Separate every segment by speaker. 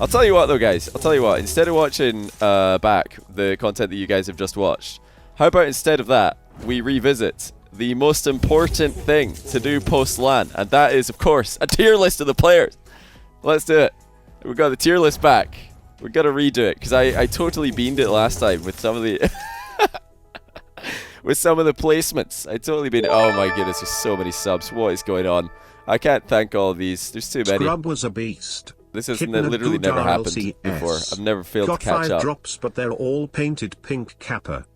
Speaker 1: I'll tell you what though, guys. I'll tell you what. Instead of watching back the content that you guys have just watched, how about instead of that, we revisit the most important thing to do post-LAN, and that is, of course, a tier list of the players. Let's do it. We've got the tier list back. We've got to redo it, because I totally beamed it last time with some of the... with some of the placements. I totally beamed it. Oh my goodness, there's so many subs. What is going on? I can't thank all of these. There's too many.
Speaker 2: Scrub was a beast.
Speaker 1: This has literally never happened before. I've never failed to catch up.
Speaker 2: 5 drops, but they're all painted pink kappa.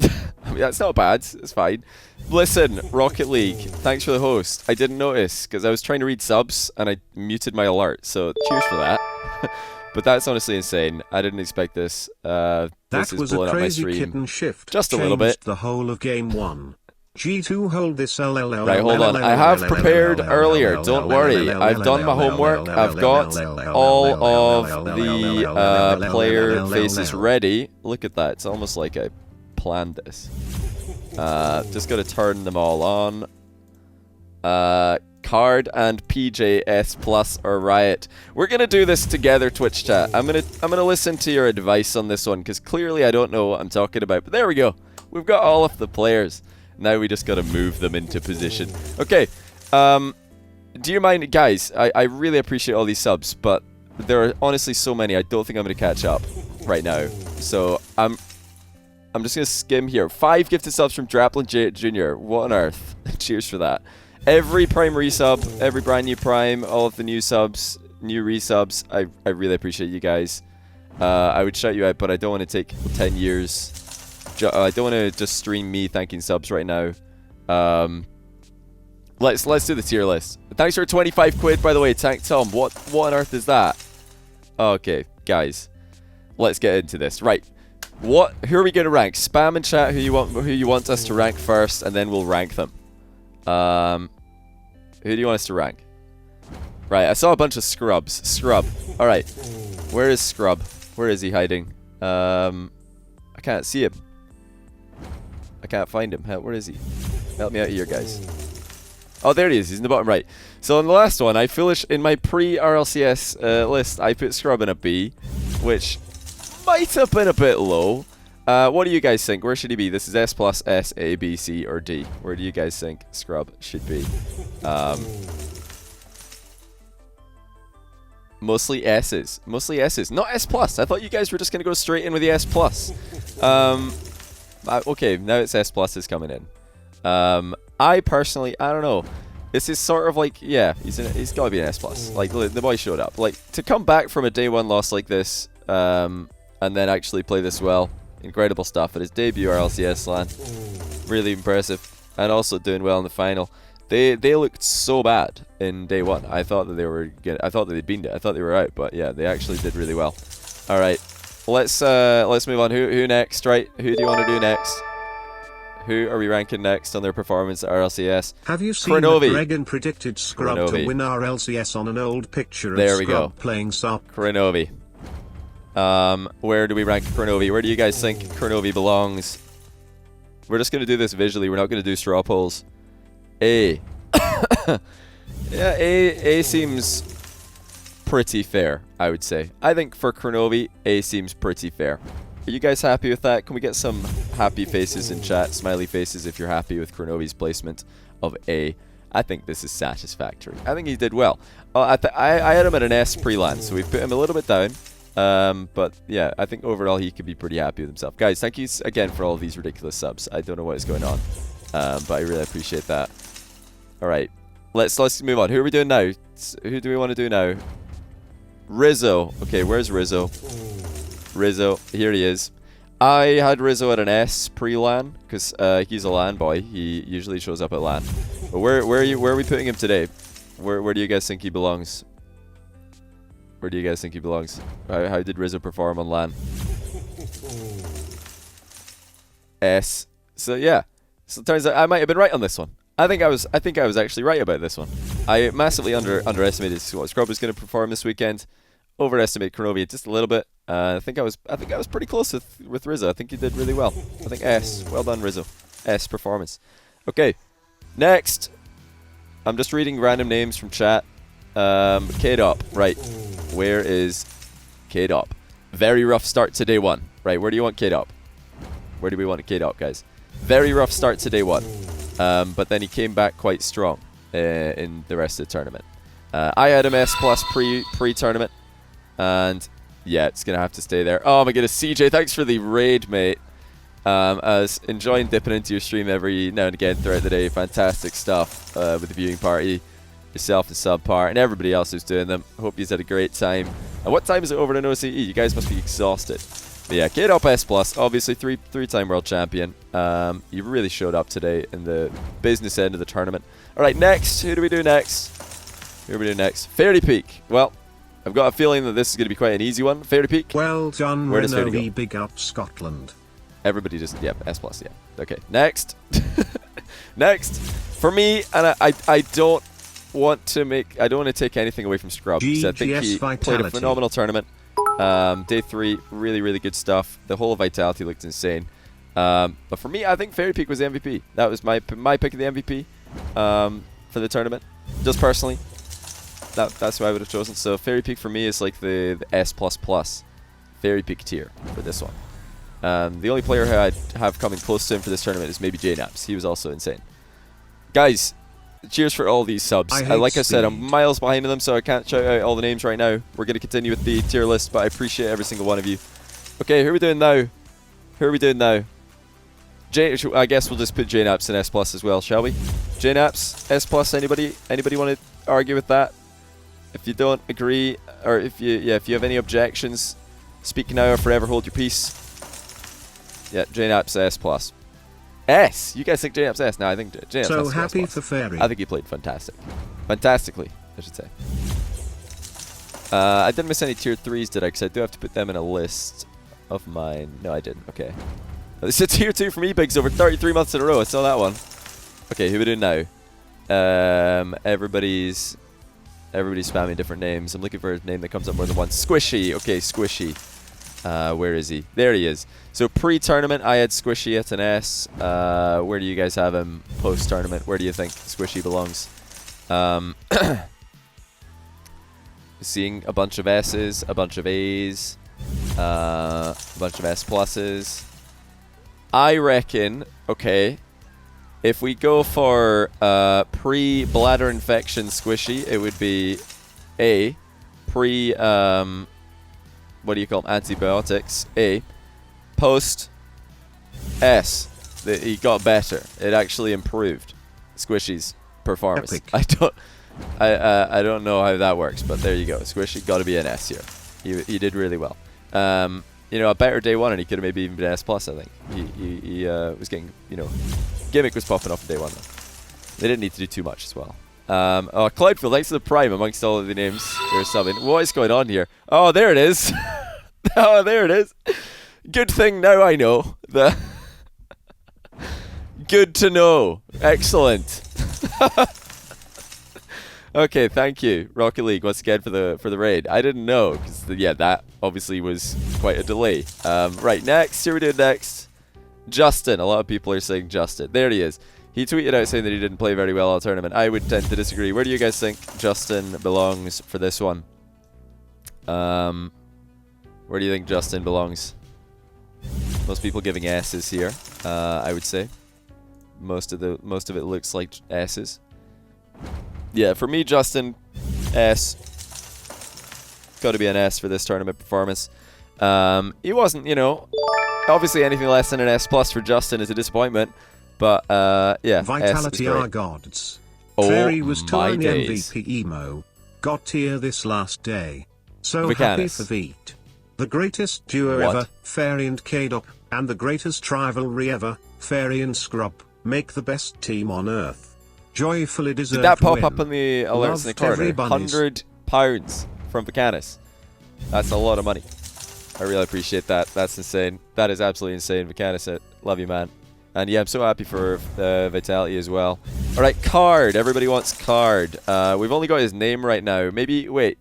Speaker 1: I mean, that's not bad. It's fine. Listen, Rocket League, thanks for the host. I didn't notice because I was trying to read subs and I muted my alert. So cheers for that. But that's honestly insane. I didn't expect this.
Speaker 2: That
Speaker 1: this is
Speaker 2: was a
Speaker 1: blowing up my
Speaker 2: crazy
Speaker 1: stream.
Speaker 2: kitten shift.
Speaker 1: Just a little bit.
Speaker 2: The whole of game 1. G2 hold this LLL.
Speaker 1: Right, hold on. I have prepared earlier. Don't worry. I've done my homework. I've got all of the player faces ready. Look at that. It's almost like I planned this. Just got to turn them all on. Card and PJS Plus or Riot. We're gonna do this together, Twitch chat. I'm gonna listen to your advice on this one because clearly I don't know what I'm talking about. But there we go. We've got all of the players. Now we just gotta move them into position. Okay. Do you mind, guys? I really appreciate all these subs, but there are honestly so many. I don't think I'm gonna catch up right now. So I'm just gonna skim here. 5 gifted subs from Draplin Jr. What on earth? Cheers for that. Every Prime resub, every brand new Prime, all of the new subs, new resubs, I really appreciate you guys. I would shout you out, but I don't want to take 10 years. I don't want to just stream me thanking subs right now. Let's do the tier list. Thanks for 25 quid, by the way, Tank Tom. What on earth is that? Okay, guys, let's get into this. Right, who are we going to rank? Spam in chat who you want us to rank first, and then we'll rank them. Who do you want us to rank? Right, I saw a bunch of scrubs. Scrub. Alright. Where is Scrub? Where is he hiding? I can't see him. I can't find him. Where is he? Help me out here, guys. Oh, there he is. He's in the bottom right. So on the last one, in my pre-RLCS list, I put Scrub in a B, which might have been a bit low. What do you guys think? Where should he be? This is S plus, S, A, B, C, or D. Where do you guys think Scrub should be? Mostly S's. Mostly S's. Not S plus. I thought you guys were just going to go straight in with the S plus. Okay, now it's S plus is coming in. I personally, I don't know. This is sort of like, yeah, he's got to be an S plus. Like, the boy showed up. Like, to come back from a day 1 loss like this, and then actually play this well. Incredible stuff at his debut RLCS LAN. Really impressive. And also doing well in the final. They looked so bad in day 1. I thought that I thought that they'd beamed it. I thought they were out, but yeah, they actually did really well. All right, let's move on. Who next? Right, who do you want to do next? Who are we ranking next on their performance at RLCS?
Speaker 2: Have you seen that Regan predicted Scrub to win RLCS on an old picture of Scrub playing SOP?
Speaker 1: Kronovi. Where do we rank Kronovi? Where do you guys think Kronovi belongs? We're just going to do this visually. We're not going to do straw polls. A. Yeah, A seems pretty fair, I would say. I think for Kronovi, A seems pretty fair. Are you guys happy with that? Can we get some happy faces in chat? Smiley faces if you're happy with Kronovi's placement of A. I think this is satisfactory. I think he did well. I had him at an S pre-LAN, so we put him a little bit down. But yeah, I think overall he could be pretty happy with himself. Guys, thank you again for all of these ridiculous subs. I don't know what is going on, but I really appreciate that. All right, let's move on. Who are we doing now? Who do we want to do now? Rizzo. Okay, where's Rizzo? Rizzo, here he is. I had Rizzo at an S pre-LAN because he's a LAN boy. He usually shows up at LAN. But where are we putting him today? Where do you guys think he belongs? Where do you guys think he belongs? How did Rizzo perform on LAN? S. So yeah. So it turns out I might have been right on this one. I think I was actually right about this one. I massively underestimated what Scrub was going to perform this weekend. Overestimated Kronovi just a little bit. I think I was pretty close with Rizzo. I think he did really well. I think S. Well done, Rizzo. S performance. Okay. Next. I'm just reading random names from chat. K-Dop. Right. Where is K-Dop. Very rough start to day 1. Right, where do you want K-Dop? Where do we want K-Dop, guys? Very rough start to day 1. But then he came back quite strong in the rest of the tournament. I had him S+ pre-tournament. And yeah, it's going to have to stay there. Oh my goodness, CJ, thanks for the raid, mate. As enjoying dipping into your stream every now and again throughout the day. Fantastic stuff with the viewing party. Yourself and Subpar and everybody else who's doing them. Hope you've had a great time. And what time is it over in OCE? You guys must be exhausted. But yeah, K-Dop S+, obviously three-time world champion. You really showed up today in the business end of the tournament. All right, next. Who do we do next? Fairy Peak. Well, I've got a feeling that this is going to be quite an easy one. Fairy Peak.
Speaker 2: Well done,
Speaker 1: where does Fairy go?
Speaker 2: Big up Scotland.
Speaker 1: Everybody just, yeah, S+, yeah. Okay, next. Next. For me, and I don't want to take anything away from Scrub, because I think he played a phenomenal tournament. Day 3, really, really good stuff. The whole of Vitality looked insane. But for me, I think Fairy Peak was the MVP. That was my pick of the MVP for the tournament. Just personally, that's who I would have chosen. So Fairy Peak for me is like the S++ Fairy Peak tier for this one. The only player who I'd have coming close to him for this tournament is maybe JNaps. He was also insane. Guys, cheers for all these subs. Like I said, I'm miles behind them, so I can't shout out all the names right now. We're going to continue with the tier list, but I appreciate every single one of you. Okay, who are we doing now? I guess we'll just put JNaps in S+ as well, shall we? JNaps, S+, anybody want to argue with that? If you don't agree, or if you have any objections, speak now or forever hold your peace. Yeah, JNaps S+. S? You guys think JNaps S? No, I think JNaps
Speaker 2: so
Speaker 1: S++.
Speaker 2: Happy for Fairy.
Speaker 1: I think he played fantastically, I should say. I didn't miss any tier 3s, did I? Because I do have to put them in a list of mine. No, I didn't. Okay. It's a tier 2 from eBigs over 33 months in a row. I saw that one. Okay, who are we doing now? Everybody's spamming different names. I'm looking for a name that comes up more than once. Squishy. Okay, Squishy. Where is he? There he is. So pre-tournament, I had Squishy at an S. Where do you guys have him post-tournament? Where do you think Squishy belongs? Seeing a bunch of S's, a bunch of A's, a bunch of S+s. I reckon, okay, if we go for pre-bladder infection Squishy, it would be A. Pre, what do you call them? Antibiotics. A. Post S. He got better. It actually improved Squishy's performance.
Speaker 2: Epic.
Speaker 1: I don't know how that works, but there you go. Squishy got to be an S here. He did really well. You know, a better day 1, and he could have maybe even been S+. I think he was getting, you know, gimmick was popping off in day 1 though. They didn't need to do too much as well. Oh, Cloudfield, thanks for the prime amongst all of the names you're subbing. What is going on here? Oh, there it is. Oh, there it is. Good thing now I know. Good to know. Excellent. Okay, thank you, Rocket League, once again for the raid. I didn't know, because yeah, that obviously was quite a delay. Right, next, here we do next. Justin. A lot of people are saying Justin. There he is. He tweeted out saying that he didn't play very well all tournament. I would tend to disagree. Where do you guys think Justin belongs for this one? Where do you think Justin belongs? Most people giving S's here, I would say. Most of it looks like S's. Yeah, for me, Justin, S. Got to be an S for this tournament performance. He wasn't, you know, obviously anything less than an S+ for Justin is a disappointment. But yeah,
Speaker 2: Vitality are gods.
Speaker 1: Oh,
Speaker 2: Fairy was touring
Speaker 1: days.
Speaker 2: MVP emo. Got tier this last day. So
Speaker 1: Vicanis.
Speaker 2: Happy for Veet. The greatest duo ever, Fairy and K-Dop, and the greatest rivalry ever, Fairy and Scrub, make the best team on Earth. Joyfully deserved.
Speaker 1: Did that pop
Speaker 2: win.
Speaker 1: up in the alerts in the corner? £100 from Vicanis. That's a lot of money. I really appreciate that. That's insane. That is absolutely insane, Vicanis. Love you, man. And yeah, I'm so happy for Vitality as well. All right, Card. Everybody wants Card. We've only got his name right now. Maybe wait.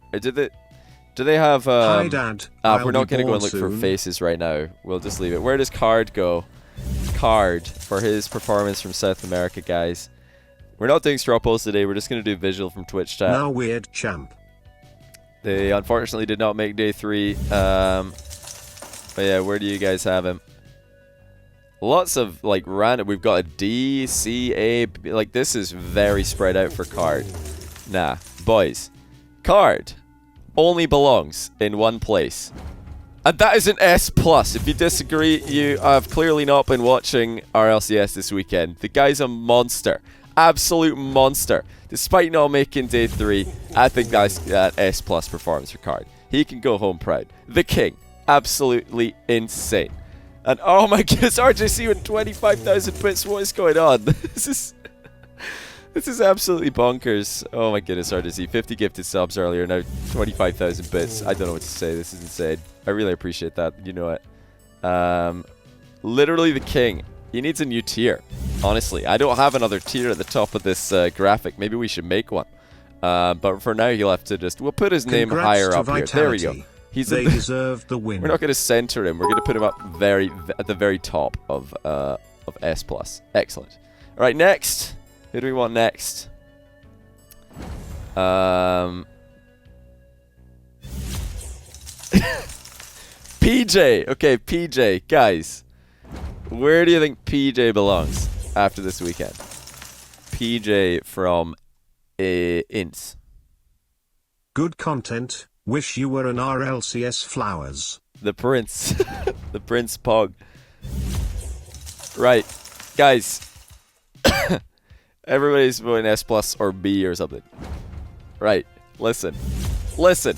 Speaker 1: Do they have?
Speaker 2: Hi, Dad.
Speaker 1: We're not going to go and look for faces right now. We'll just leave it. Where does Card go? Card for his performance from South America, guys. We're not doing straw polls today. We're just going to do visual from Twitch chat.
Speaker 2: Now weird champ.
Speaker 1: They unfortunately did not make day 3. But yeah, where do you guys have him? Lots of like random. We've got a D, C, A. Like this is very spread out for Card. Nah, boys. Card only belongs in one place. And that is an S+. If you disagree, you have clearly not been watching RLCS this weekend. The guy's a monster. Absolute monster. Despite not making day 3, I think that's an S+ performance for Card. He can go home proud. The king. Absolutely insane. And oh my goodness, RJC with 25,000 bits. What is going on? This is absolutely bonkers. Oh my goodness, RJC. 50 gifted subs earlier, now 25,000 bits. I don't know what to say. This is insane. I really appreciate that. You know it. Literally the king. He needs a new tier. Honestly, I don't have another tier at the top of this graphic. Maybe we should make one. But for now, he'll have to just... We'll put his name higher up here. There we go.
Speaker 2: They deserve the win.
Speaker 1: We're not going to center him. We're going to put him up at the very top of S+. Excellent. All right, next. Who do we want next? PJ. Okay, PJ. Guys, where do you think PJ belongs after this weekend? PJ from Ints.
Speaker 2: Good content. Wish you were an RLCS flowers.
Speaker 1: The Prince. The Prince Pog. Right. Guys. Everybody's voting S+ or B or something. Right. Listen. Listen.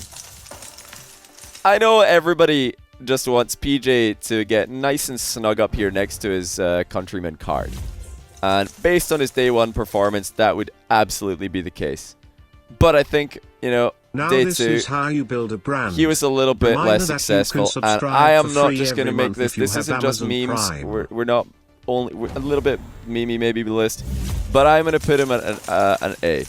Speaker 1: I know everybody just wants PJ to get nice and snug up here next to his countryman Card. And based on his day 1 performance, that would absolutely be the case. But I think, you know,
Speaker 2: now
Speaker 1: day
Speaker 2: this
Speaker 1: 2,
Speaker 2: is how you build a brand.
Speaker 1: he was a little bit less successful. And I am not just going to make this. This isn't just memes. We're not only... We're a little bit memey maybe list. But I'm going to put him at an A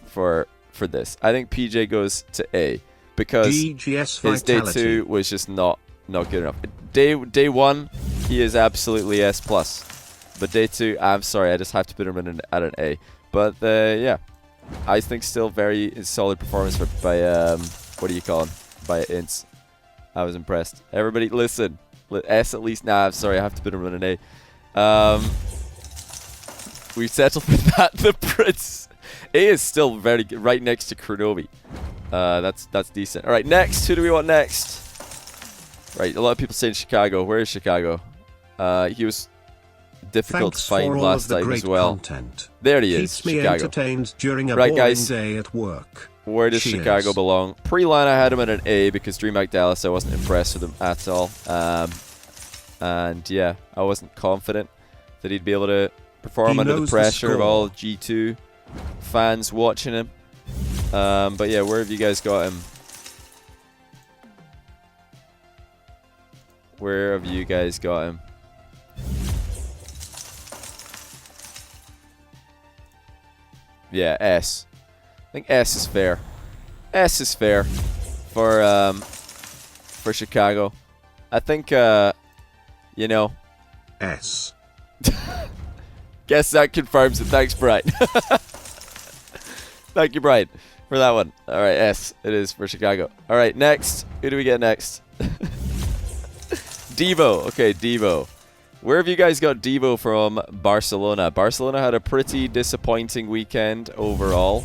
Speaker 1: for this. I think PJ goes to A. Because his day 2 was just not good enough. Day 1, he is absolutely S+. But day 2, I'm sorry, I just have to put him at an A. But yeah, I think still very solid performance by what do you call him? By Ints. I was impressed. Everybody, listen. S at least. Nah, I'm sorry, I have to put him at an A. We've settled for that. The Prince. A is still very good, right next to Kronovi. That's decent. All right, next. Who do we want next? Right, a lot of people saying Chicago. Where is Chicago? He was difficult to find last time as well.
Speaker 2: Content.
Speaker 1: There he is.
Speaker 2: Keeps me
Speaker 1: Chicago.
Speaker 2: Entertained during a
Speaker 1: right,
Speaker 2: boring
Speaker 1: guys.
Speaker 2: day at work.
Speaker 1: Where does Chicago belong? Pre-line, I had him at an A because DreamHack Dallas, I wasn't impressed with him at all. And yeah, I wasn't confident that he'd be able to perform under the pressure of all G2 fans watching him. But yeah, where have you guys got him? Where have you guys got him? Yeah, S. I think S is fair. S is fair for Chicago. I think you know.
Speaker 2: S.
Speaker 1: Guess that confirms it. Thanks, Brian. Thank you, Brian, for that one. All right, S. It is for Chicago. All right, next. Who do we get next? Devo. Okay, Devo. Where have you guys got Devo from Barcelona? Barcelona had a pretty disappointing weekend overall.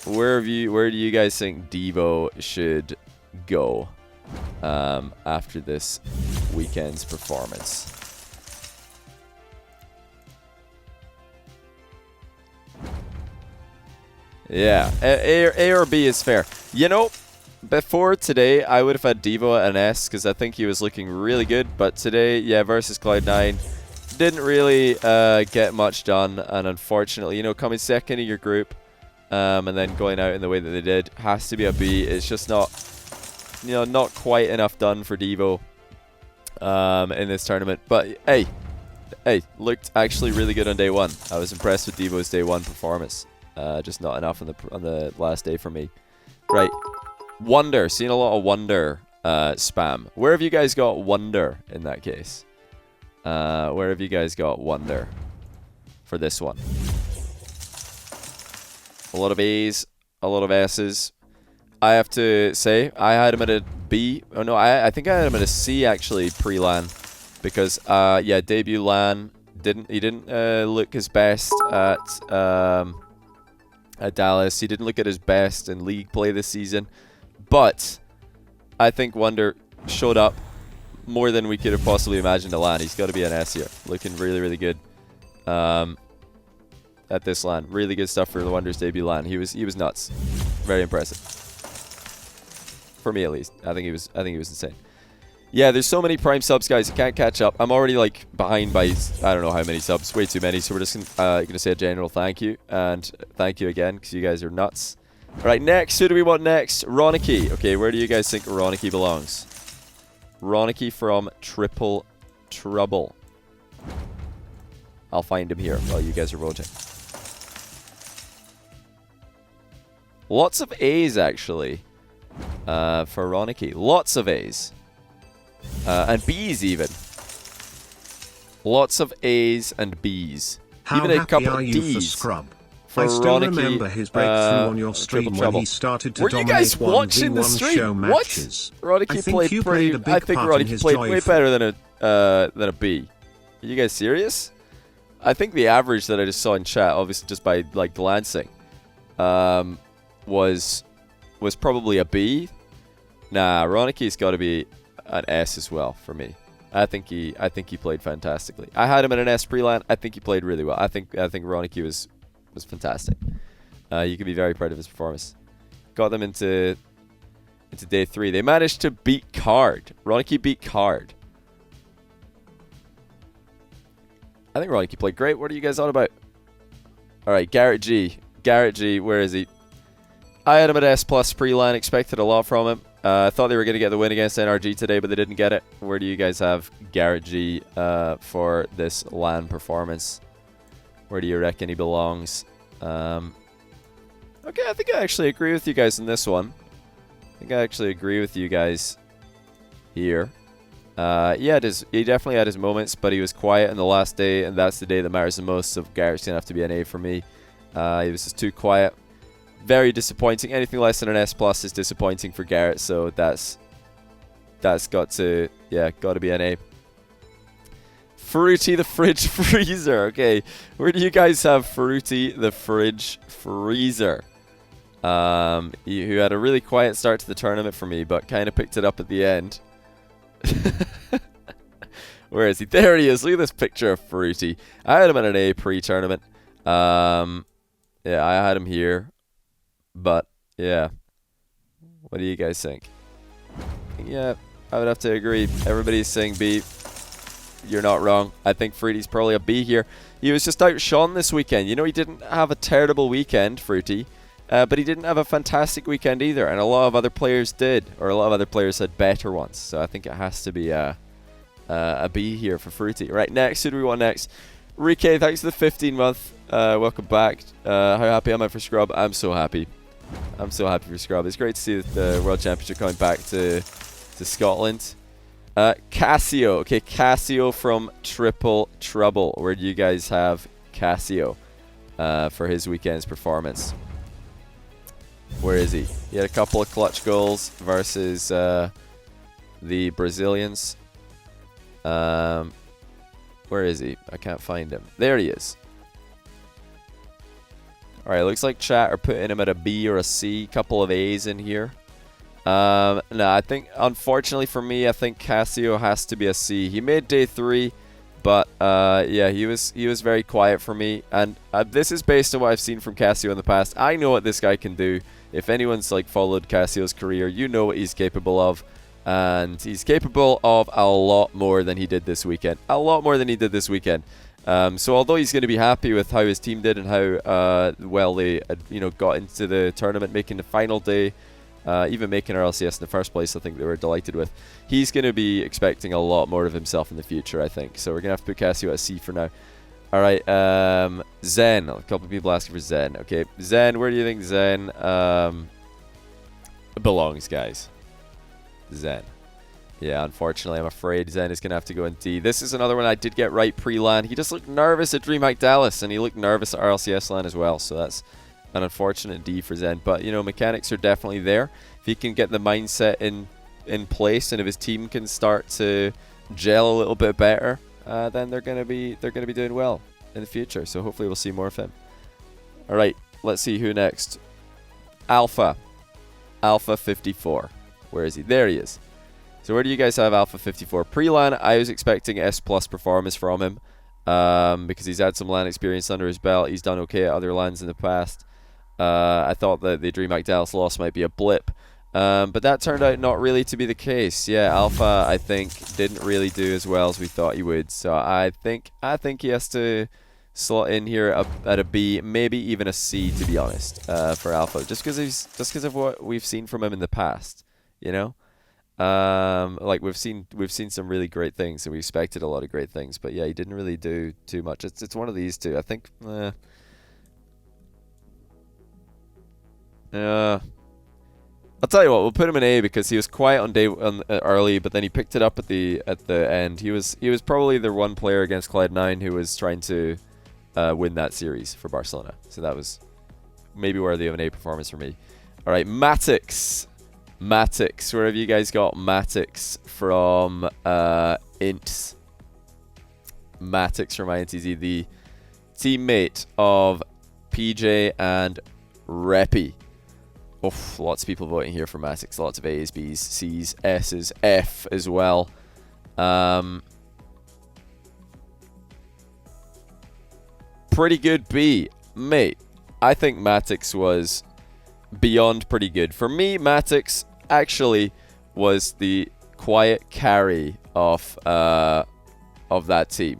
Speaker 1: Where do you guys think Devo should go after this weekend's performance? Yeah, A or B is fair. You know, before today, I would have had Devo at an S because I think he was looking really good. But today, yeah, versus Cloud9, didn't really get much done. And unfortunately, you know, coming second in your group and then going out in the way that they did has to be a B. It's just not, you know, not quite enough done for Devo in this tournament. But hey, looked actually really good on day 1. I was impressed with Devo's day 1 performance. Just not enough on the last day for me. Right. Wonder. Seen a lot of Wonder spam. Where have you guys got Wonder in that case? Where have you guys got Wonder for this one? A lot of A's, a lot of S's. I have to say, I had him at a B. Oh no, I think I had him at a C actually pre-LAN, because yeah, debut LAN he didn't look his best at Dallas. He didn't look at his best in league play this season, but I think Wonder showed up more than we could have possibly imagined at LAN. He's got to be an S here, looking really, really good at this LAN. Really good stuff for the Wonder's debut LAN. He was nuts, very impressive. For me at least, I think he was insane. Yeah, there's so many Prime subs, guys. I can't catch up. I'm already like behind by I don't know how many subs, way too many. So we're just gonna say a general thank you, and thank you again because you guys are nuts. All right, next, who do we want next? Ronicky. Okay, where do you guys think Ronicky belongs? Ronicky from Triple Trouble. I'll find him here while you guys are voting. Lots of A's actually. For Ronicky. Lots of A's. And B's even. Lots of A's and B's.
Speaker 2: How
Speaker 1: even a
Speaker 2: happy
Speaker 1: couple
Speaker 2: are
Speaker 1: of
Speaker 2: you
Speaker 1: D's
Speaker 2: for Scrub?
Speaker 1: for
Speaker 2: I still
Speaker 1: Ronicky,
Speaker 2: remember his breakthrough on your stream when he started to dominate 1v1 show matches.
Speaker 1: Ronicky
Speaker 2: I think
Speaker 1: played
Speaker 2: you
Speaker 1: pretty.
Speaker 2: played a big
Speaker 1: I think
Speaker 2: part in
Speaker 1: Ronicky
Speaker 2: his
Speaker 1: played way
Speaker 2: joyful.
Speaker 1: better than a B. Are you guys serious? I think the average that I just saw in chat, obviously just by like glancing, was probably a B. Nah, Ronicky's got to be an S as well for me. I think he played fantastically. I had him at an S pre-LAN. I think he played really well. I think Ronicky was fantastic. You can be very proud of his performance. Got them into day 3. They managed to beat Card. Ronicky beat Card. I think Ronicky played great. What are you guys on about? All right, Garrett G. Garrett G, where is he? I had him at S+ pre-LAN. Expected a lot from him. I thought they were going to get the win against NRG today, but they didn't get it. Where do you guys have Garrett G for this LAN performance? Where do you reckon he belongs? Okay, I think I actually agree with you guys in this one. I think I actually agree with you guys here. Yeah, he definitely had his moments, but he was quiet in the last day, and that's the day that matters the most, so Garrett's going to have to be an A for me. He was just too quiet. Very disappointing. Anything less than an S+ is disappointing for Garrett, so that's got to be an A. Fruity the Fridge Freezer. Okay, where do you guys have Fruity the Fridge Freezer? Who had a really quiet start to the tournament for me, but kind of picked it up at the end. Where is he? There he is. Look at this picture of Fruity. I had him at an A pre-tournament. Yeah, I had him here. But, yeah. What do you guys think? Yeah, I would have to agree. Everybody's saying B. You're not wrong. I think Fruity's probably a B here. He was just outshone this weekend. You know, he didn't have a terrible weekend, Fruity. But he didn't have a fantastic weekend either. And a lot of other players did. Or a lot of other players had better ones. So I think it has to be a B here for Fruity. Right, next. Who do we want next? Rike, thanks for the 15-month. Welcome back. How happy am I for Scrub? I'm so happy. I'm so happy for Scrub. It's great to see the World Championship coming back to Scotland. Cassio. Okay, Cassio from Triple Trouble. Where do you guys have Cassio for his weekend's performance? Where is he? He had a couple of clutch goals versus the Brazilians. Where is he? I can't find him. There he is. Alright, looks like chat are putting him at a B or a C. Couple of A's in here. No, I think, unfortunately for me, I think Cassio has to be a C. He made day 3, but yeah, he was very quiet for me. And this is based on what I've seen from Cassio in the past. I know what this guy can do. If anyone's like followed Cassio's career, you know what he's capable of. And he's capable of a lot more than he did this weekend. A lot more than he did this weekend. So although he's going to be happy with how his team did and how well they got into the tournament, making the final day, even making RLCS in the first place, I think they were delighted with. He's going to be expecting a lot more of himself in the future, I think. So we're going to have to put Cassio at a C for now. All right, Zen. A couple of people asking for Zen. Okay, Zen, where do you think Zen belongs, guys? Zen. Yeah, unfortunately, I'm afraid Zen is going to have to go in D. This is another one I did get right pre-LAN. He just looked nervous at DreamHack Dallas, and he looked nervous at RLCS LAN as well. So that's an unfortunate D for Zen. But, you know, mechanics are definitely there. If he can get the mindset in place, and if his team can start to gel a little bit better, then they're gonna be doing well in the future. So hopefully we'll see more of him. All right, let's see who next. Alpha 54. Where is he? There he is. So where do you guys have Alpha 54? Pre-LAN, I was expecting S+ performance from him, because he's had some LAN experience under his belt. He's done okay at other LANs in the past. I thought that the DreamHack Dallas loss might be a blip, but that turned out not really to be the case. Yeah, Alpha, I think, didn't really do as well as we thought he would. So I think he has to slot in here at a B, maybe even a C, to be honest, for Alpha, just because of what we've seen from him in the past. You know, like we've seen some really great things, and we expected a lot of great things, but yeah, he didn't really do too much. It's one of these two, I think. I'll tell you what, we'll put him in A because he was quiet on early, but then he picked it up at the end. He was probably the one player against Cloud9 who was trying to win that series for Barcelona. So that was maybe worthy of an A performance for me. All right, Matix, where have you guys got Matix from Ints? Matix from INTZ, the teammate of PJ and Reppy. Oof, lots of people voting here for Matix. Lots of A's, B's, C's, S's, F as well. Pretty good B. Mate, I think Matix was beyond pretty good. For me, Matix actually was the quiet carry of that team.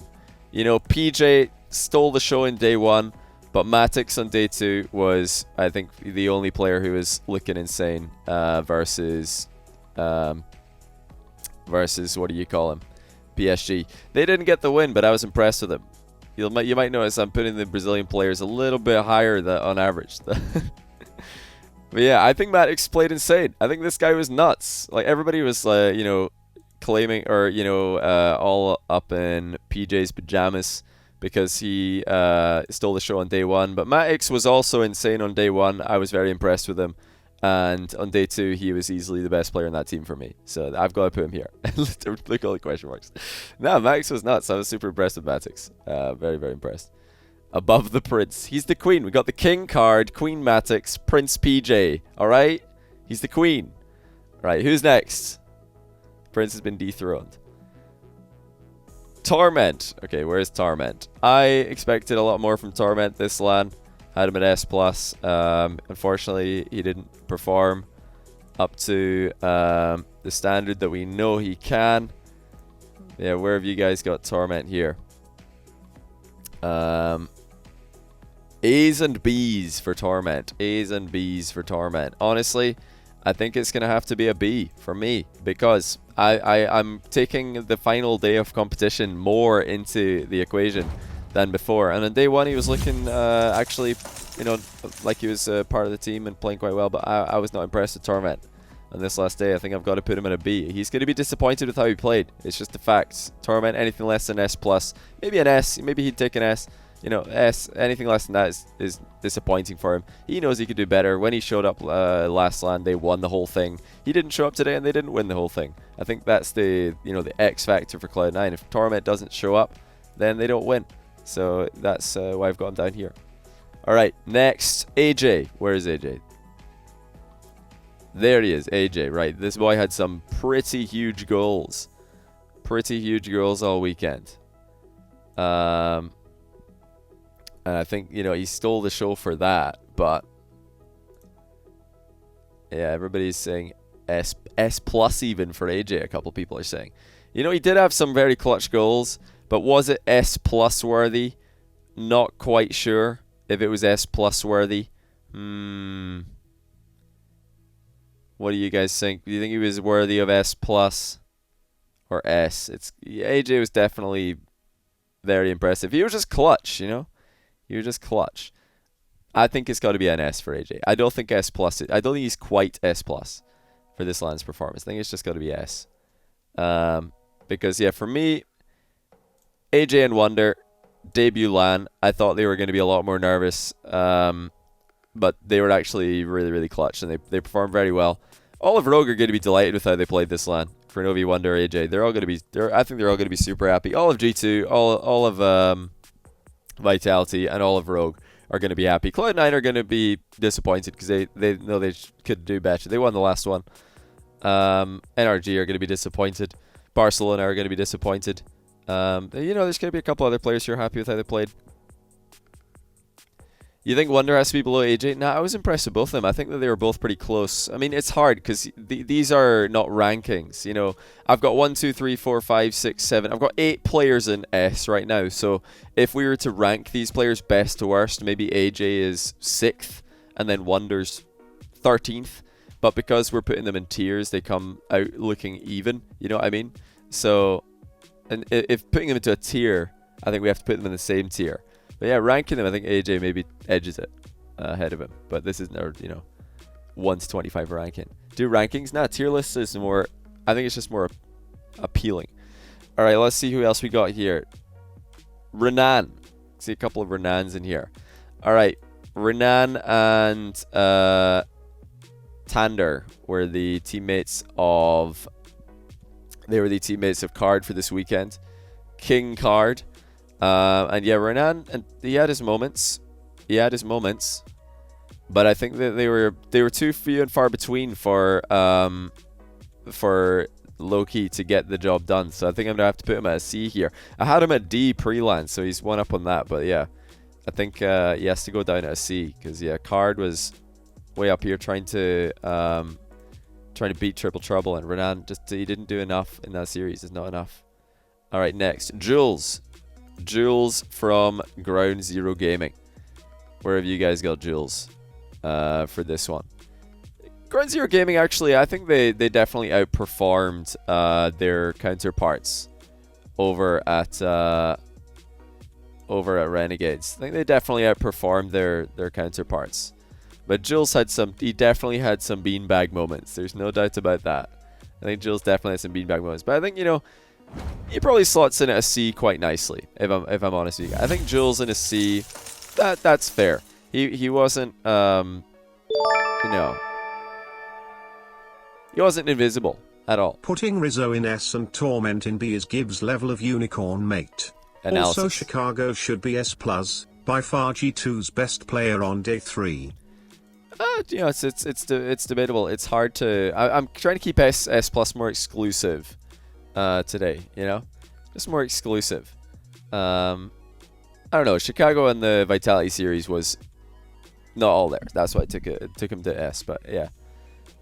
Speaker 1: You know, PJ stole the show in day one, but Matix on day two was, I think, the only player who was looking insane versus what do you call him? PSG. They didn't get the win, but I was impressed with them. You might notice I'm putting the Brazilian players a little bit higher on average. But yeah, I think Matix played insane. I think this guy was nuts. Like, everybody was, you know, claiming, or, you know, all up in PJ's pajamas because he stole the show on day one. But Matix was also insane on day one. I was very impressed with him. And on day two, he was easily the best player in that team for me. So I've got to put him here. Look at all the question marks. No, Matix was nuts. I was super impressed with Matix. Very, very impressed. Above the Prince. He's the queen. We got the king card, Queen Matix, Prince PJ. All right? He's the queen. All right, who's next? Prince has been dethroned. Torment. Okay, where's Torment? I expected a lot more from Torment this LAN. Had him at S+. Unfortunately, he didn't perform up to the standard that we know he can. Yeah, where have you guys got Torment here? A's and B's for Torment. A's and B's for Torment. Honestly, I think it's going to have to be a B for me, because I'm taking the final day of competition more into the equation than before. And on day one, he was looking actually, you know, like he was part of the team and playing quite well, but I was not impressed with Torment. On this last day, I think I've got to put him in a B. He's going to be disappointed with how he played. It's just the facts. Torment, anything less than S+, maybe an S, maybe he'd take an S. You know, S, anything less than that is disappointing for him. He knows he could do better. When he showed up last LAN, they won the whole thing. He didn't show up today, and they didn't win the whole thing. I think that's the X factor for Cloud9. If Torment doesn't show up, then they don't win. So that's why I've got him down here. All right, next, AJ. Where is AJ? There he is, AJ. Right, this boy had some pretty huge goals. Pretty huge goals all weekend. And I think, you know, he stole the show for that. But yeah, everybody's saying S plus even for AJ. A couple people are saying. You know, he did have some very clutch goals, but was it S plus worthy? Not quite sure if it was S plus worthy. What do you guys think? Do you think he was worthy of S plus or S? AJ was definitely very impressive. He was just clutch, you know. He was just clutch. I think it's got to be an S for AJ. I don't think S plus. I don't think he's quite S plus for this LAN's performance. I think it's just got to be S. Because yeah, for me, AJ and Wonder debut LAN. I thought they were going to be a lot more nervous. but they were actually really, really clutch, and they performed very well. All of Rogue are going to be delighted with how they played this LAN. Cronovi, Wonder, AJ, they're all going to be. I think they're all going to be super happy. All of G2, all of Vitality, and all of Rogue are going to be happy. Cloud9 are going to be disappointed because they know they could do better. They won the last one. NRG are going to be disappointed. Barcelona are going to be disappointed. There's going to be a couple other players who are happy with how they played. You think Wonder has to be below AJ? Nah, I was impressed with both of them. I think that they were both pretty close. I mean, it's hard because these are not rankings. I've got 1, 2, 3, 4, 5, 6, 7. I've got 8 players in S right now. So if we were to rank these players best to worst, maybe AJ is 6th and then Wonder's 13th. But because we're putting them in tiers, they come out looking even. You know what I mean? So, and if putting them into a tier, I think we have to put them in the same tier. But yeah, ranking them, I think AJ maybe edges it ahead of him. But this isn't our, 1 to 25 ranking. Do rankings? Nah, tier list is more, I think it's just more appealing. All right, let's see who else we got here. Renan. See a couple of Renans in here. All right, Renan and Tander were the teammates of Card for this weekend. King Card. And yeah, Renan, and he had his moments. But I think that they were too few and far between for Loki to get the job done. So I think I'm gonna have to put him at a C here. I had him at D pre-LAN, so he's one up on that. But yeah, I think he has to go down at a C because yeah, Card was way up here trying to beat Triple Trouble, and Renan he didn't do enough in that series. It's not enough. All right, next, Jules from Ground Zero Gaming. Where have you guys got Jules for this one? Ground Zero Gaming, actually, I think they definitely outperformed their counterparts over at Renegades. I think they definitely outperformed their counterparts. But Jules definitely had some beanbag moments. There's no doubt about that. I think Jules definitely had some beanbag moments. But I think, he probably slots in at a C quite nicely, if I'm honest with you. I think Jules in a C, that's fair. He wasn't he wasn't invisible at all.
Speaker 2: Putting Rizzo in S and Torment in B is Gibbs' level of unicorn mate.
Speaker 1: Analysis.
Speaker 2: Also, Chicago should be S+, by far G2's best player on day 3.
Speaker 1: It's debatable. It's hard to. I'm trying to keep S+ more exclusive today. Just more exclusive. I don't know. Chicago in the Vitality series was not all there. That's why I took him to S. But yeah,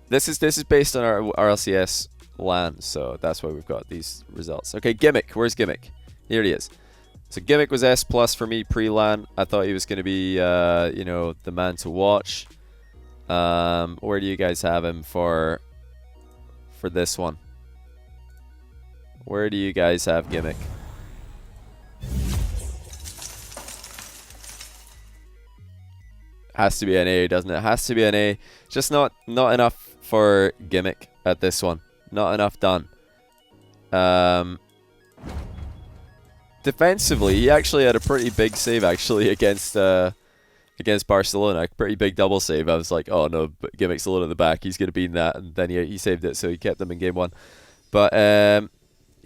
Speaker 1: this is based on our RLCS LAN, so that's why we've got these results. Okay, Gimmick. Where's Gimmick? Here he is. So Gimmick was S+ for me pre-LAN. I thought he was going to be the man to watch. Where do you guys have him for this one? Where do you guys have Gimmick? Has to be an A, doesn't it? Has to be an A. Just not enough for Gimmick at this one. Not enough done. Defensively, he actually had a pretty big save against Barcelona. A pretty big double save. I was like, oh no, Gimmick's alone at the back. He's going to be in that. And then he saved it, so he kept them in game 1. But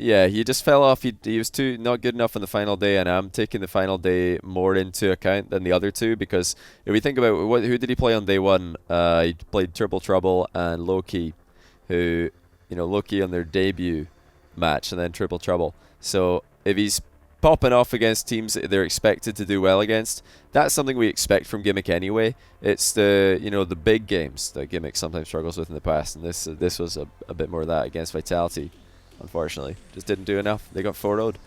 Speaker 1: yeah, he just fell off. He was not good enough on the final day, and I'm taking the final day more into account than the other two, because if we think about who did he play on day 1, he played Triple Trouble and Loki, who, Loki on their debut match, and then Triple Trouble. So if he's popping off against teams that they're expected to do well against, that's something we expect from Gimmick anyway. It's the big games that Gimmick sometimes struggles with in the past, and this was a bit more of that against Vitality. Unfortunately, just didn't do enough. They got 4-0'd.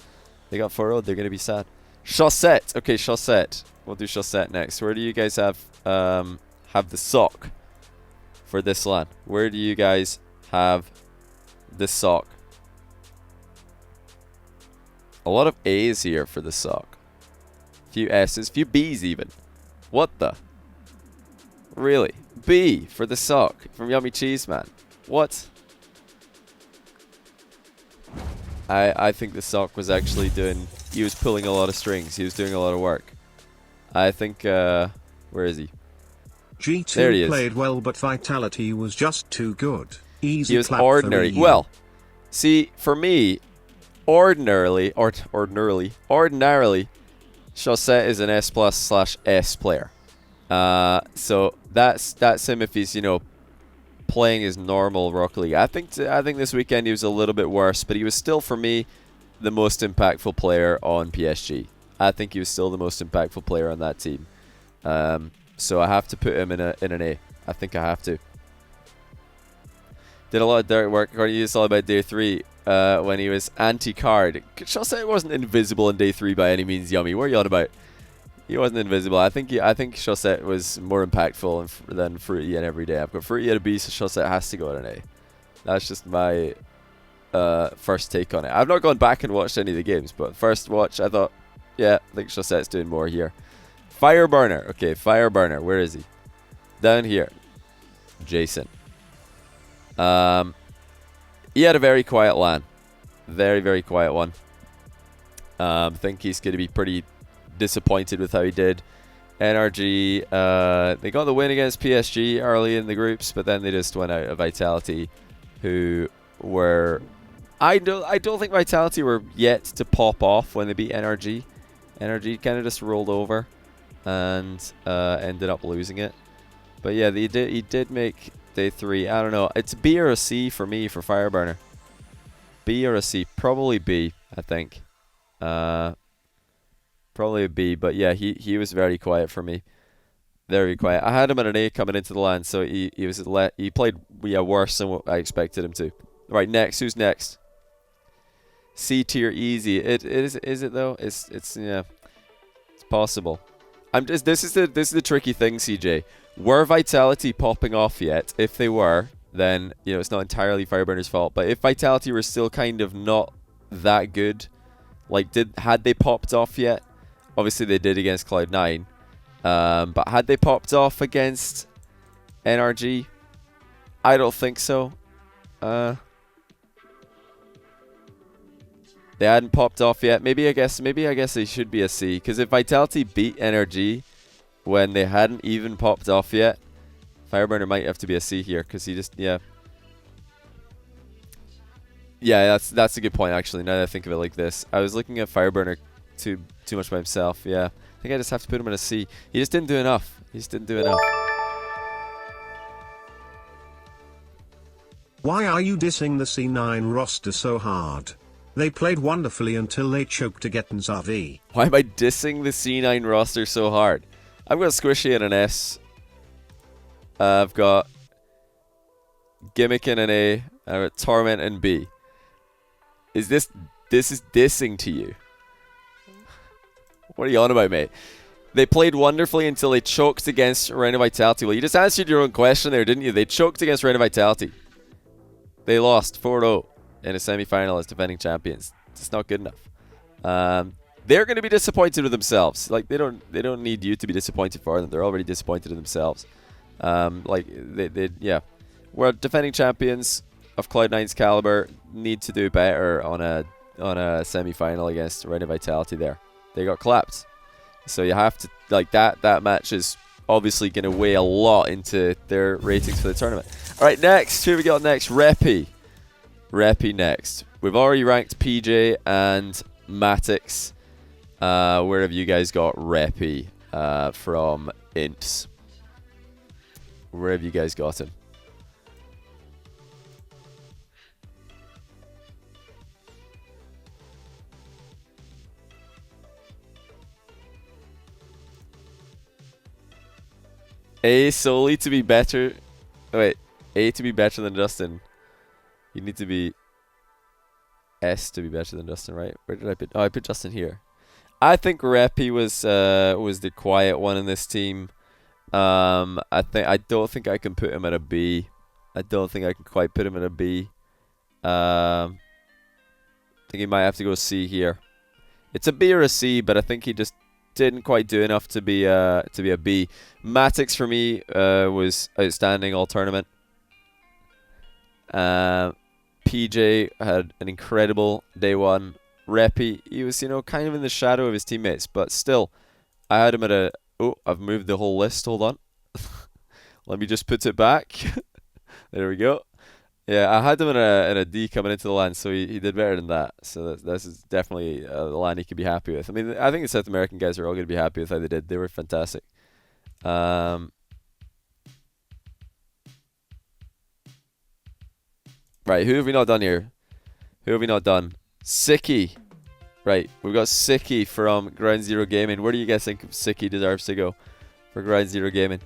Speaker 1: They're going to be sad. Chaussette. Okay, Chaussette. We'll do Chaussette next. Where do you guys have the sock for this LAN? Where do you guys have the sock? A lot of A's here for the sock. Few S's, few B's even. What the? Really? B for the sock from Yummy Cheese Man. What? I think the sock was actually he was pulling a lot of strings. He was doing a lot of work. I think, where is he? There he
Speaker 2: G2
Speaker 1: is.
Speaker 2: played well, but Vitality was just too good. Easy
Speaker 1: He was
Speaker 2: clap for
Speaker 1: ordinary.
Speaker 2: Ryu.
Speaker 1: Well, see, for me, ordinarily, Chaussette is an S+/S player. So that's him if he's, you know, playing his normal Rocket League. I think this weekend he was a little bit worse, but he was still, for me, the most impactful player on PSG. I think he was still the most impactful player on that team. So I have to put him in an A. I think I have to. Did a lot of dirt work. According to you, it's all about day 3 when he was anti-card. Chaussette wasn't invisible in day 3 by any means, Yummy. What are you on about? He wasn't invisible. I think Chaussette was more impactful than Fruity and every day. I've got Fruity at a B, so Chaussette has to go at an A. That's just my first take on it. I've not gone back and watched any of the games, but first watch, I thought, yeah, I think Chaussette's doing more here. Fireburner. Okay, Fireburner. Where is he? Down here. Jason. He had a very quiet LAN. Very, very quiet one. Think he's going to be pretty disappointed with how he did. NRG, they got the win against PSG early in the groups, but then they just went out of Vitality, who were... I don't think Vitality were yet to pop off when they beat NRG. NRG kind of just rolled over and ended up losing it. But yeah, he did make day 3. I don't know. It's a B or a C for me for Fireburner. B or a C. Probably B, I think. Probably a B, but yeah, he was very quiet for me. Very quiet. I had him at an A coming into the LAN, so he played worse than what I expected him to. Right, next. Who's next? C tier easy. Is it though? It's yeah. It's possible. This is the tricky thing, CJ. Were Vitality popping off yet? If they were, then you know it's not entirely Fireburner's fault. But if Vitality were still kind of not that good, like had they popped off yet? Obviously they did against Cloud9. But had they popped off against NRG? I don't think so. They hadn't popped off yet. Maybe I guess they should be a C. Because if Vitality beat NRG when they hadn't even popped off yet, Fireburner might have to be a C here. Because he just, yeah. Yeah, that's a good point actually, now that I think of it like this. I was looking at Fireburner too much by himself, yeah. I think I just have to put him in a C. He just didn't do enough.
Speaker 2: Why are you dissing the C9 roster so hard? They played wonderfully until they choked against RV.
Speaker 1: Why am I dissing the C9 roster so hard? I've got Squishy in an S. I've got Gimmick in an A. I've got Torment in B. This is dissing to you? What are you on about, mate? They played wonderfully until they choked against Arena Vitality. Well, you just answered your own question there, didn't you? They choked against Arena Vitality. They lost 4-0 in a semi-final as defending champions. It's not good enough. They're going to be disappointed with themselves. Like they don't need you to be disappointed for them. They're already disappointed in themselves. Yeah. We're defending champions of Cloud9's caliber. Need to do better on a semi-final against Arena Vitality there. They got clapped. So you have to, like, that match is obviously going to weigh a lot into their ratings for the tournament. All right, next. Who have we got next? Reppy. Reppy next. We've already ranked PJ and Matix. Where have you guys got Reppy from Imps? Where have you guys got him? A solely to be better. Oh, wait, A to be better than Justin. You need to be S to be better than Justin, right? Where did I put? Oh, I put Justin here. I think Reppy was the quiet one in this team. I don't think I can put him at a B. I don't think I can quite put him at a B. I think he might have to go C here. It's a B or a C, but I think he just didn't quite do enough to be a B. Matix for me was outstanding all tournament. PJ had an incredible day one. Reppy, he was, kind of in the shadow of his teammates, but still, I had him at a... Oh, I've moved the whole list. Hold on. Let me just put it back. There we go. Yeah, I had him in a D coming into the LAN, so he did better than that. So this is definitely the LAN he could be happy with. I mean, I think the South American guys are all going to be happy with how they did. They were fantastic. Right, who have we not done here? Who have we not done? Sicky. Right, we've got Sicky from Ground Zero Gaming. Where do you guys think Sicky deserves to go for Ground Zero Gaming?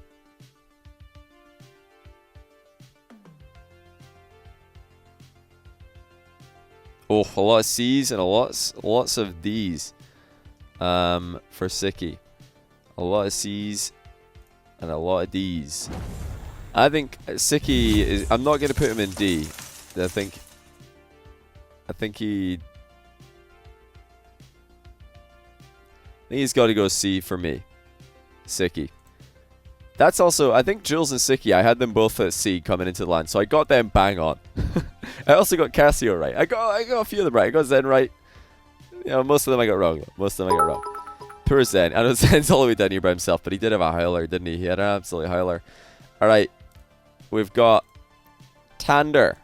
Speaker 1: Oh, a lot of C's and lots of D's for Sicky. A lot of C's and a lot of D's. I think Sicky is... I'm not going to put him in D. I think he's got to go C for me. Sicky. That's also... I think Jules and Sicky, I had them both at C coming into the LAN, so I got them bang on. I also got Casio right. I got a few of them right. I got Zen right. You know, most of them I got wrong. Poor Zen. I know Zen's all the way down here by himself, but he did have a howler, didn't he? He had an absolute howler. Alright. We've got Tander.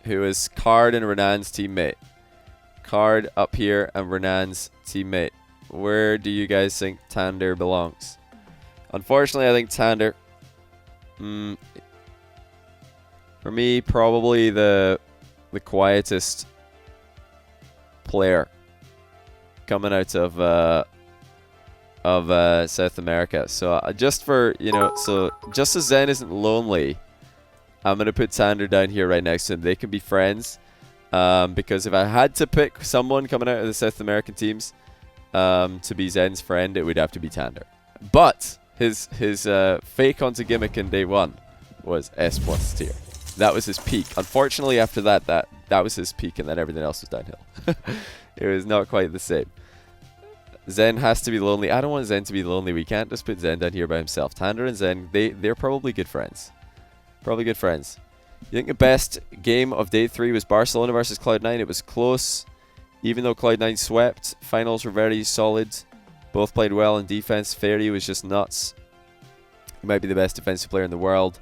Speaker 1: Who is Card and Renan's teammate. Card up here and Renan's teammate. Where do you guys think Tander belongs? Unfortunately, I think Tander... for me, probably the quietest player coming out of South America. So just for, you know, so just as Zen isn't lonely, I'm gonna put Tander down here right next to him. They can be friends, because if I had to pick someone coming out of the South American teams to be Zen's friend, it would have to be Tander. But his fake onto gimmick in day one was S+ tier. That was his peak. Unfortunately, after that was his peak, and then everything else was downhill. It was not quite the same. Zen has to be lonely. I don't want Zen to be lonely. We can't just put Zen down here by himself. Tander and Zen, they're probably good friends. Probably good friends. You think the best game of day 3 was Barcelona versus Cloud9? It was close. Even though Cloud9 swept, finals were very solid. Both played well in defense. Fairy was just nuts. He might be the best defensive player in the world.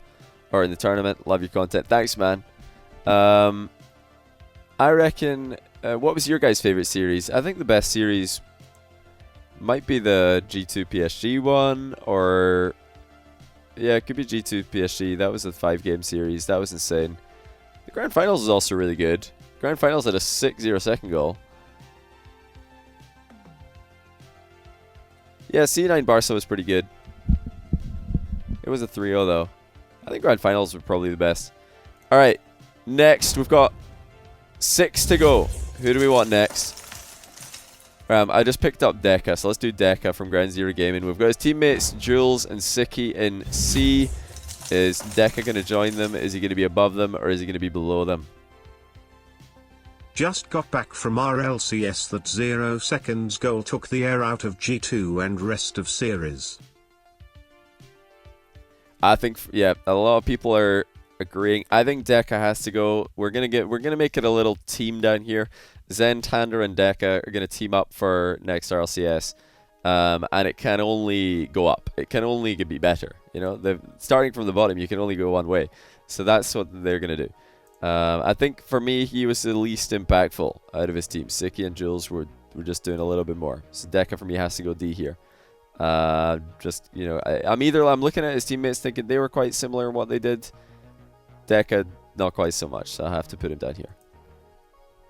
Speaker 1: Or in the tournament. Love your content. Thanks, man. I reckon... what was your guys' favorite series? I think the best series might be the G2 PSG one, or... Yeah, it could be G2 PSG. That was a 5-game series. That was insane. The Grand Finals was also really good. Grand Finals had a 6-0 second goal. Yeah, C9 Barca was pretty good. It was a 3-0 though. I think Grand Finals were probably the best. Alright, next we've got 6 to go. Who do we want next? I just picked up Deca, so let's do Deca from Ground Zero Gaming. We've got his teammates Jules and Sicky in C. Is Deca going to join them? Is he going to be above them, or is he going to be below them?
Speaker 2: Just got back from RLCS. That 0 seconds goal took the air out of G2 and rest of series.
Speaker 1: I think, yeah, a lot of people are agreeing. I think Deca has to go. We're gonna make it a little team down here. Zen, Tander, and Deca are gonna team up for next RLCS, and it can only go up. It can only be better. You know, starting from the bottom, you can only go one way. So that's what they're gonna do. I think for me, he was the least impactful out of his team. Sicky and Jules were just doing a little bit more. So Deca for me has to go D here. Just, you know, I'm looking at his teammates thinking they were quite similar in what they did. Deca, not quite so much, so I have to put him down here.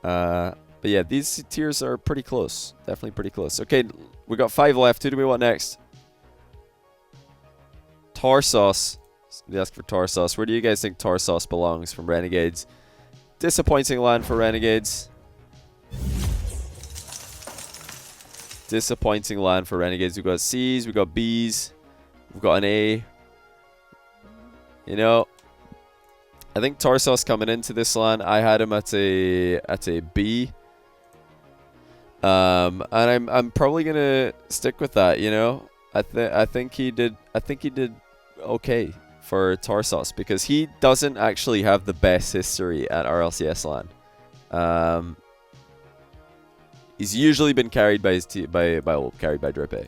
Speaker 1: But yeah, these tiers are pretty close. Definitely pretty close. Okay, we got 5 left. Who do we want next? Tarsos. They ask for Tarsos. Where do you guys think Tarsos belongs from Renegades? Disappointing LAN for Renegades. Disappointing LAN for Renegades. We've got C's, we've got B's, we've got an A. You know, I think Tarsos coming into this LAN, I had him at a B. And I'm probably gonna stick with that. You know, I think he did okay for Tarsos, because he doesn't actually have the best history at RLCS LAN. He's usually been carried by his carried by Drippy.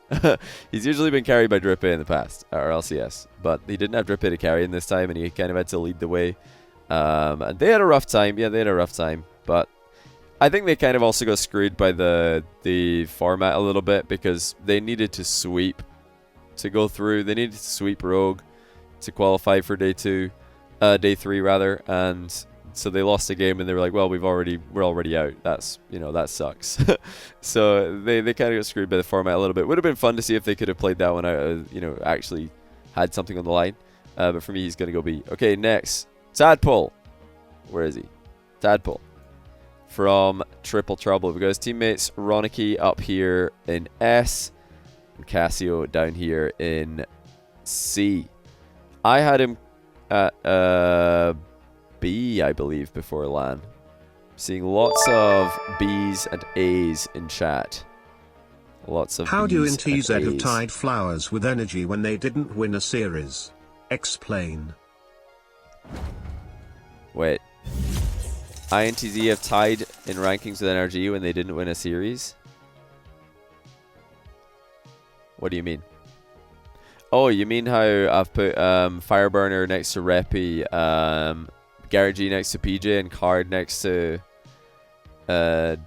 Speaker 1: He's usually been carried by Drippy in the past, at RLCS, but he didn't have Drippy to carry in this time, and he kind of had to lead the way. And they had a rough time. Yeah, they had a rough time, but I think they kind of also got screwed by the format a little bit because they needed to sweep to go through. They needed to sweep Rogue to qualify for day 3 rather, and so they lost the game and they were like, well, we're already out. That's, you know, that sucks. So they kind of got screwed by the format a little bit. Would have been fun to see if they could have played that one out, you know, actually had something on the line. But for me, he's going to go B. Okay, next. Tadpole. Where is he? Tadpole. From Triple Trouble. We've got his teammates Ronicky up here in S and Casio down here in C. I had him at B, I believe, before LAN. Seeing lots of B's and A's in chat. Lots of
Speaker 2: How do
Speaker 1: B's
Speaker 2: NTZ
Speaker 1: and
Speaker 2: have
Speaker 1: A's.
Speaker 2: tied Flowers with Energy when they didn't win a series? Explain.
Speaker 1: Wait. INTZ have tied in rankings with NRG when they didn't win a series? What do you mean? Oh, you mean how I've put Fireburner next to Reppy, Garrett G next to PJ, and Card next to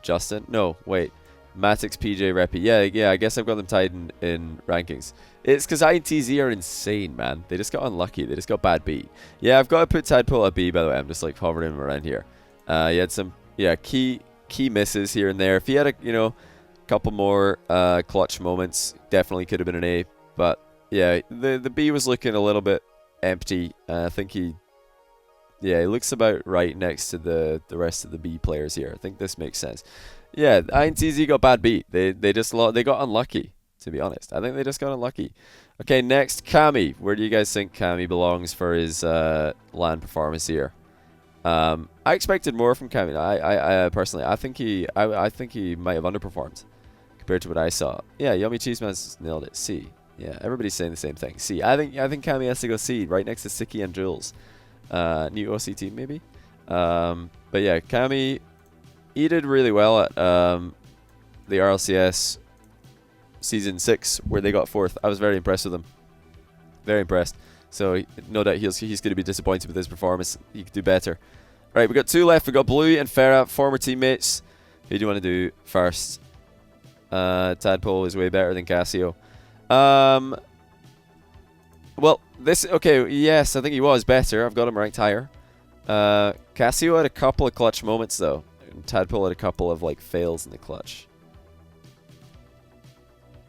Speaker 1: Justin? No, wait. Matix, PJ, Reppy. Yeah, I guess I've got them tied in rankings. It's because INTZ are insane, man. They just got unlucky. They just got bad B. Yeah, I've got to put Tadpole at B, by the way. I'm just like hovering him around here. He had some, key misses here and there. If he had a, couple more clutch moments, definitely could have been an A. But yeah, the B was looking a little bit empty. I think he looks about right next to the rest of the B players here. I think this makes sense. Yeah, INTZ got bad B. They got unlucky, to be honest. I think they just got unlucky. Okay, next, Cammy. Where do you guys think Cammy belongs for his LAN performance here? I expected more from Cammy. I personally, I think he might have underperformed compared to what I saw. Yeah, Yummy Cheeseman's nailed it. C. Yeah, everybody's saying the same thing. C. I think Cammy has to go C, right next to Sicky and Jules. New OC team maybe. But yeah, Cammy, he did really well at the RLCS season 6 where they got 4th. I was very impressed with him. Very impressed. So no doubt he's going to be disappointed with his performance. He could do better. All right, we got 2 left. We got Bluey and Farah, former teammates. Who do you want to do first? Tadpole is way better than Casio. Well, yes, I think he was better. I've got him ranked higher. Casio had a couple of clutch moments though. And Tadpole had a couple of fails in the clutch.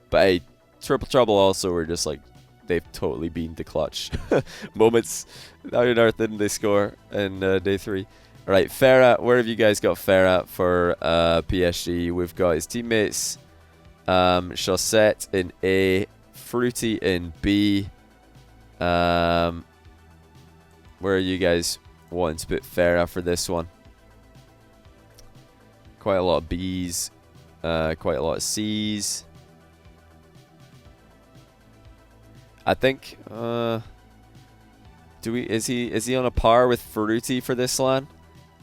Speaker 1: But hey, Triple Trouble also were just they've totally beaten the clutch moments. How on earth didn't they score in day 3? All right, Farah, where have you guys got Farah for PSG? We've got his teammates, Chaussette in A, Fruity in B. Where are you guys wanting to put Farah for this one? Quite a lot of B's, quite a lot of C's. I think is he on a par with Fruity for this LAN?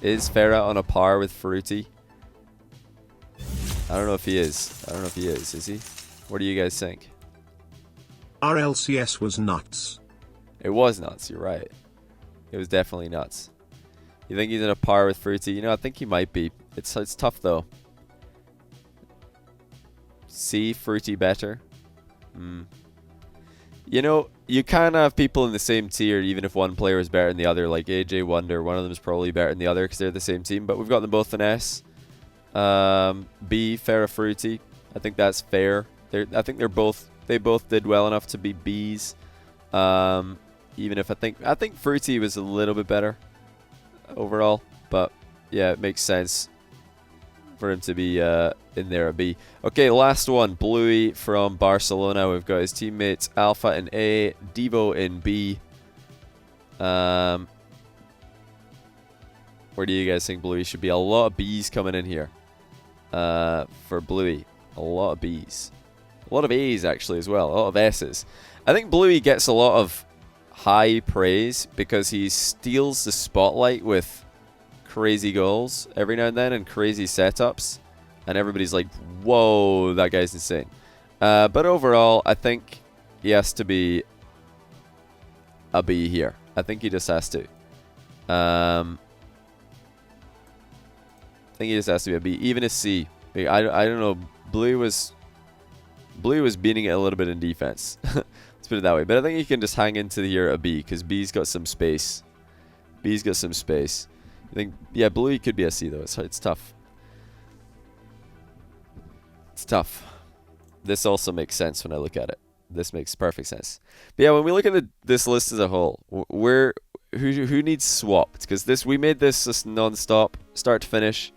Speaker 1: Is Farah on a par with Fruity? I don't know if he is. Is he? What do you guys think?
Speaker 2: RLCS was nuts.
Speaker 1: It was nuts, you're right. It was definitely nuts. You think he's on a par with Fruity? I think he might be. It's tough though. See Fruity better? You kind of have people in the same tier, even if one player is better than the other. Like AJ Wonder, one of them is probably better than the other because they're the same team. But we've got them both in S. B, Farah, Fruity. I think that's fair. I think they both did well enough to be Bs. Even if I think Fruity was a little bit better overall. But yeah, it makes sense for him to be in there at B. Okay, last one. Bluey from Barcelona. We've got his teammates Alpha in A, Devo in B. Where do you guys think Bluey should be? A lot of B's coming in here for Bluey. A lot of B's. A lot of A's actually as well. A lot of S's. I think Bluey gets a lot of high praise because he steals the spotlight with crazy goals every now and then and crazy setups. and everybody's like, whoa, that guy's insane. But overall, I think he has to be a B here. I think he just has to. I think he just has to be a B, even a C. I don't know. Blue was beating it a little bit in defense. Let's put it that way. But I think he can just hang into here a B, because B's got some space. B's got some space. I think, yeah, Blue could be a C though. It's tough. It's tough. This also makes sense when I look at it. This makes perfect sense. But yeah, when we look at this list as a whole, who needs swapped? Because we made this just non-stop, start to finish.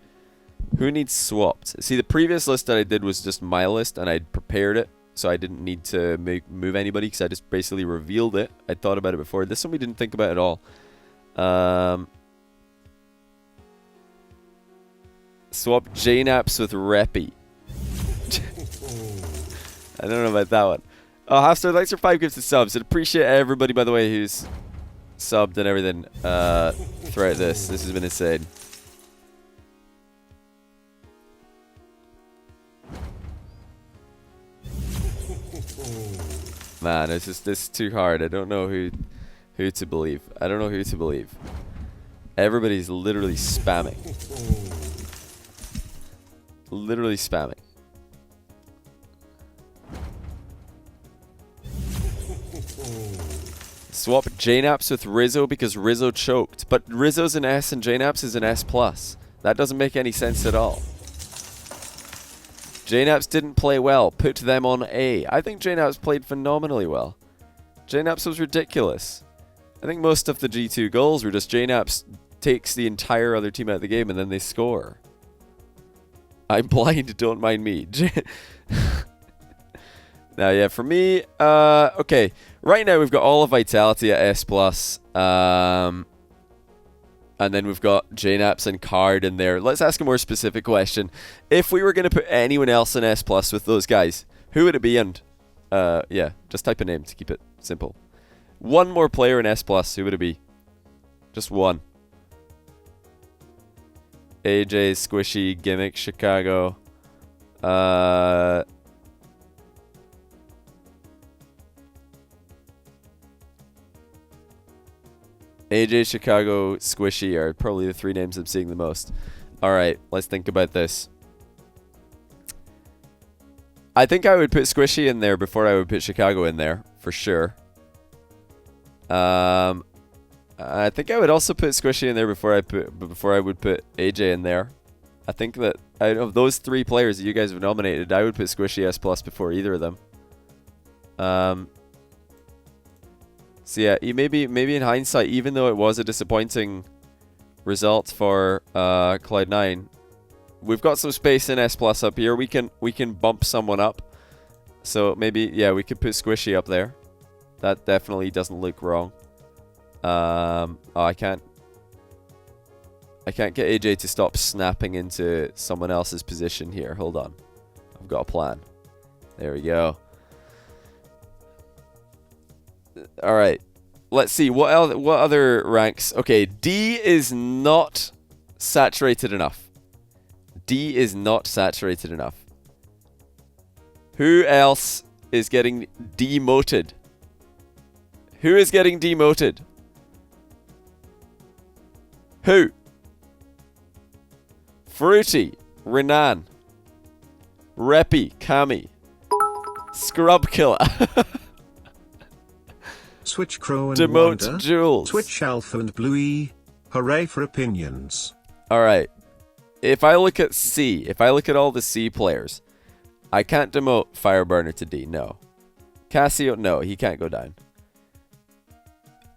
Speaker 1: Who needs swapped? See, the previous list that I did was just my list, and I'd prepared it, so I didn't need to move anybody, because I just basically revealed it. I thought about it before. This one we didn't think about at all. Swap JNaps with Reppy. I don't know about that one. Oh, Halfstar, thanks for 5 gifted subs. I appreciate everybody, by the way, who's subbed and everything throughout this. This has been insane. Man, this is too hard. I don't know who to believe. I don't know who to believe. Everybody's literally spamming. Literally spamming. Swap JNaps with Rizzo because Rizzo choked. But Rizzo's an S and JNaps is an S+. That doesn't make any sense at all. JNaps didn't play well. Put them on A. I think JNaps played phenomenally well. JNaps was ridiculous. I think most of the G2 goals were just JNaps takes the entire other team out of the game and then they score. I'm blind, don't mind me. Now, yeah, for me, okay. Right now we've got all of Vitality at S+. And then we've got JNaps and Card in there. Let's ask a more specific question. If we were going to put anyone else in S+ with those guys, who would it be? And, yeah, just type a name to keep it simple. One more player in S+, who would it be? Just one. AJ, Squishy, Gimmick, Chicago. AJ, Chicago, Squishy are probably the 3 names I'm seeing the most. Alright, let's think about this. I think I would put Squishy in there before I would put Chicago in there, for sure. I think I would also put Squishy in there before I would put AJ in there. I think that out of those 3 players that you guys have nominated, I would put Squishy S+ before either of them. So yeah, maybe in hindsight, even though it was a disappointing result for Cloud9, we've got some space in S+ up here. We can bump someone up. So maybe, yeah, we could put Squishy up there. That definitely doesn't look wrong. Oh, I can't get AJ to stop snapping into someone else's position here. Hold on. I've got a plan. There we go. All right, let's see what other ranks. Okay, D is not saturated enough. D is not saturated enough. Who else is getting demoted? Who is getting demoted? Who? Fruity, Renan, Reppy, Kami, Scrub Killer.
Speaker 2: Switch Crow and
Speaker 1: Demote
Speaker 2: Wanda,
Speaker 1: Jules.
Speaker 2: Twitch Alpha and Bluey. Hooray for opinions.
Speaker 1: Alright. If I look at C, if I look at all the C players, I can't demote Fireburner to D, no. Cassio, no, he can't go down.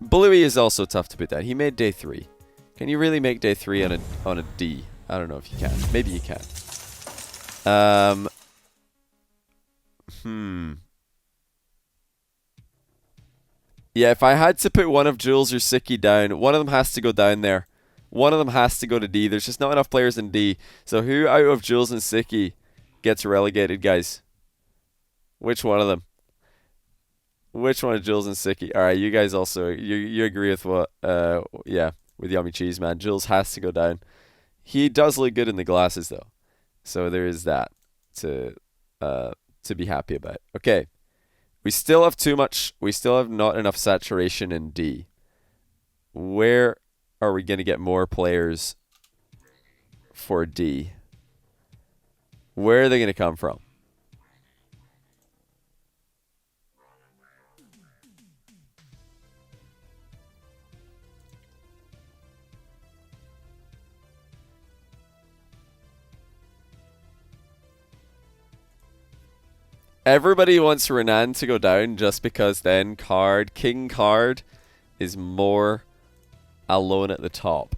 Speaker 1: Bluey is also tough to put down. He made day 3. Can you really make day 3 on a D? I don't know if you can. Maybe you can. Yeah, if I had to put one of Jules or Siki down, one of them has to go down there. One of them has to go to D. There's just not enough players in D. So who out of Jules and Siki gets relegated, guys? Which one of them? Which one of Jules and Siki? Alright, you guys also, you agree with what, yeah, with Yummy Cheese, man. Jules has to go down. He does look good in the glasses, though. So there is that to be happy about. Okay. We still have too much. We still have not enough saturation in D. Where are we going to get more players for D? Where are they going to come from? Everybody wants Renan to go down just because then King Card is more alone at the top.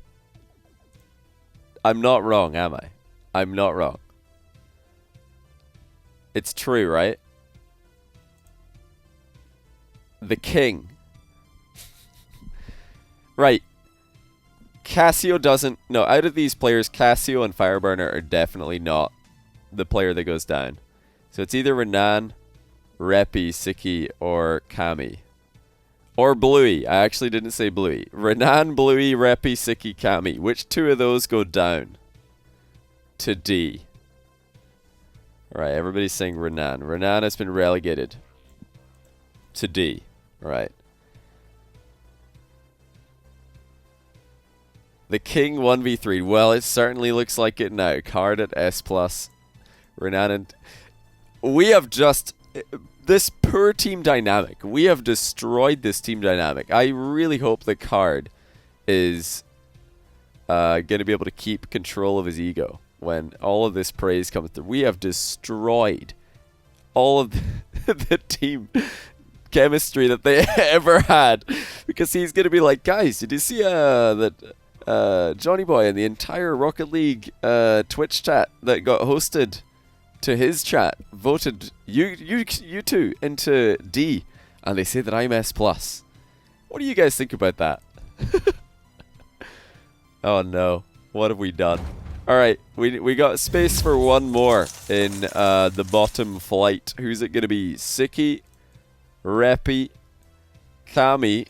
Speaker 1: I'm not wrong, am I? I'm not wrong. It's true, right? The king. Right. Cassio doesn't... No, out of these players, Cassio and Fireburner are definitely not the player that goes down. So it's either Renan, Repi, Siki, or Kami. Or Bluey. I actually didn't say Bluey. Renan, Bluey, Repi, Siki, Kami. Which two of those go down to D? Alright, everybody's saying Renan. Renan has been relegated to D. Right. The King 1v3. Well, it certainly looks like it now. Card at S+. Renan and... We have just... This poor team dynamic. We have destroyed this team dynamic. I really hope the Card is going to be able to keep control of his ego when all of this praise comes through. We have destroyed all of the team chemistry that they ever had, because he's going to be like, guys, did you see that Johnny Boy and the entire Rocket League Twitch chat that got hosted to his chat voted you two into D, and they say that I'm S+. What do you guys think about that? Oh no, what have we done? Alright, we got space for one more in the bottom flight. Who's it going to be? Siki, Repi, Kami,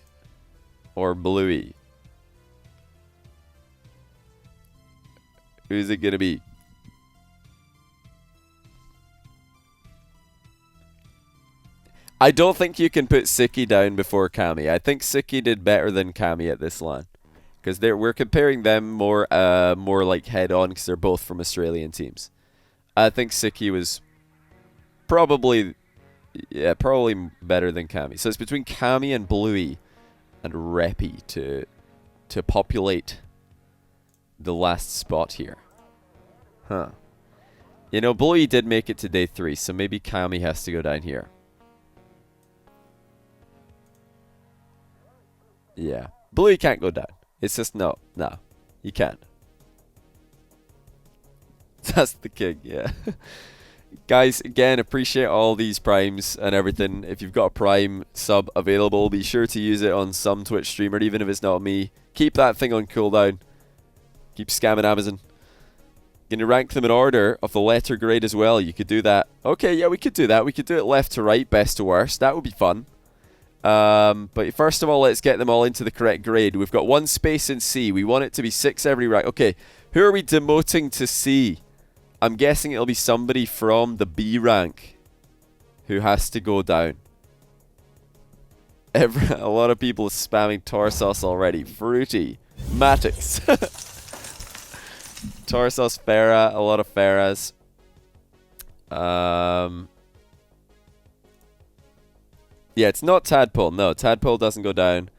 Speaker 1: or Bluey? Who's it going to be? I don't think you can put Siki down before Kami. I think Siki did better than Kami at this LAN, because we're comparing them more like head on, because they're both from Australian teams. I think Siki was probably better than Kami. So it's between Kami and Bluey and Repi to populate the last spot here. Huh. You know, Bluey did make it to day 3, so maybe Kami has to go down here. Yeah. Bluey can't go down. It's just no, you can't. That's the king, yeah. Guys, again, appreciate all these primes and everything. If you've got a prime sub available, be sure to use it on some Twitch streamer, even if it's not me. Keep that thing on cooldown. Keep scamming Amazon. Gonna rank them in order of the letter grade as well. You could do that. Okay, yeah, we could do that. We could do it left to right, best to worst. That would be fun. But first of all, let's get them all into the correct grade. We've got one space in C. We want it to be 6 every rank. Okay, who are we demoting to C? I'm guessing it'll be somebody from the B rank who has to go down. A lot of people are spamming Torsos already. Fruity. Matix. Torsos, Farah, a lot of Farahs. Yeah, it's not Tadpole. No, Tadpole doesn't go down.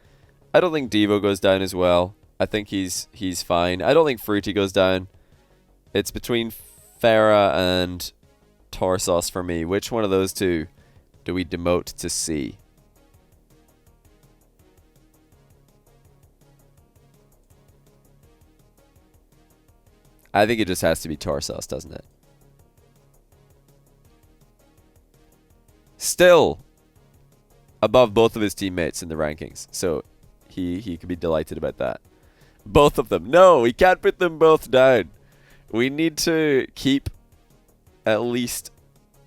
Speaker 1: I don't think Devo goes down as well. I think he's fine. I don't think Fruity goes down. It's between Farah and Torsos for me. Which one of those two do we demote to C? I think it just has to be Torsos, doesn't it? Still above both of his teammates in the rankings, so he could be delighted about that. Both of them. No, we can't put them both down. We need to keep at least...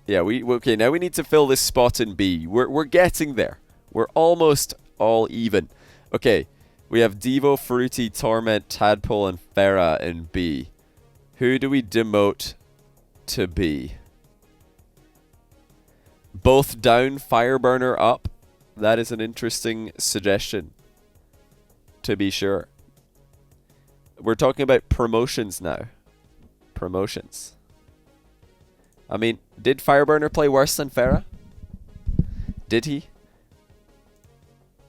Speaker 1: Yeah, okay, now we need to fill this spot in B. We're getting there. We're almost all even. Okay, we have Devo, Fruity, Torment, Tadpole, and Farah in B. Who do we demote to be? Both down, Fireburner up. That is an interesting suggestion, to be sure. We're talking about promotions now. Promotions. I mean, did Fireburner play worse than Farah? Did he?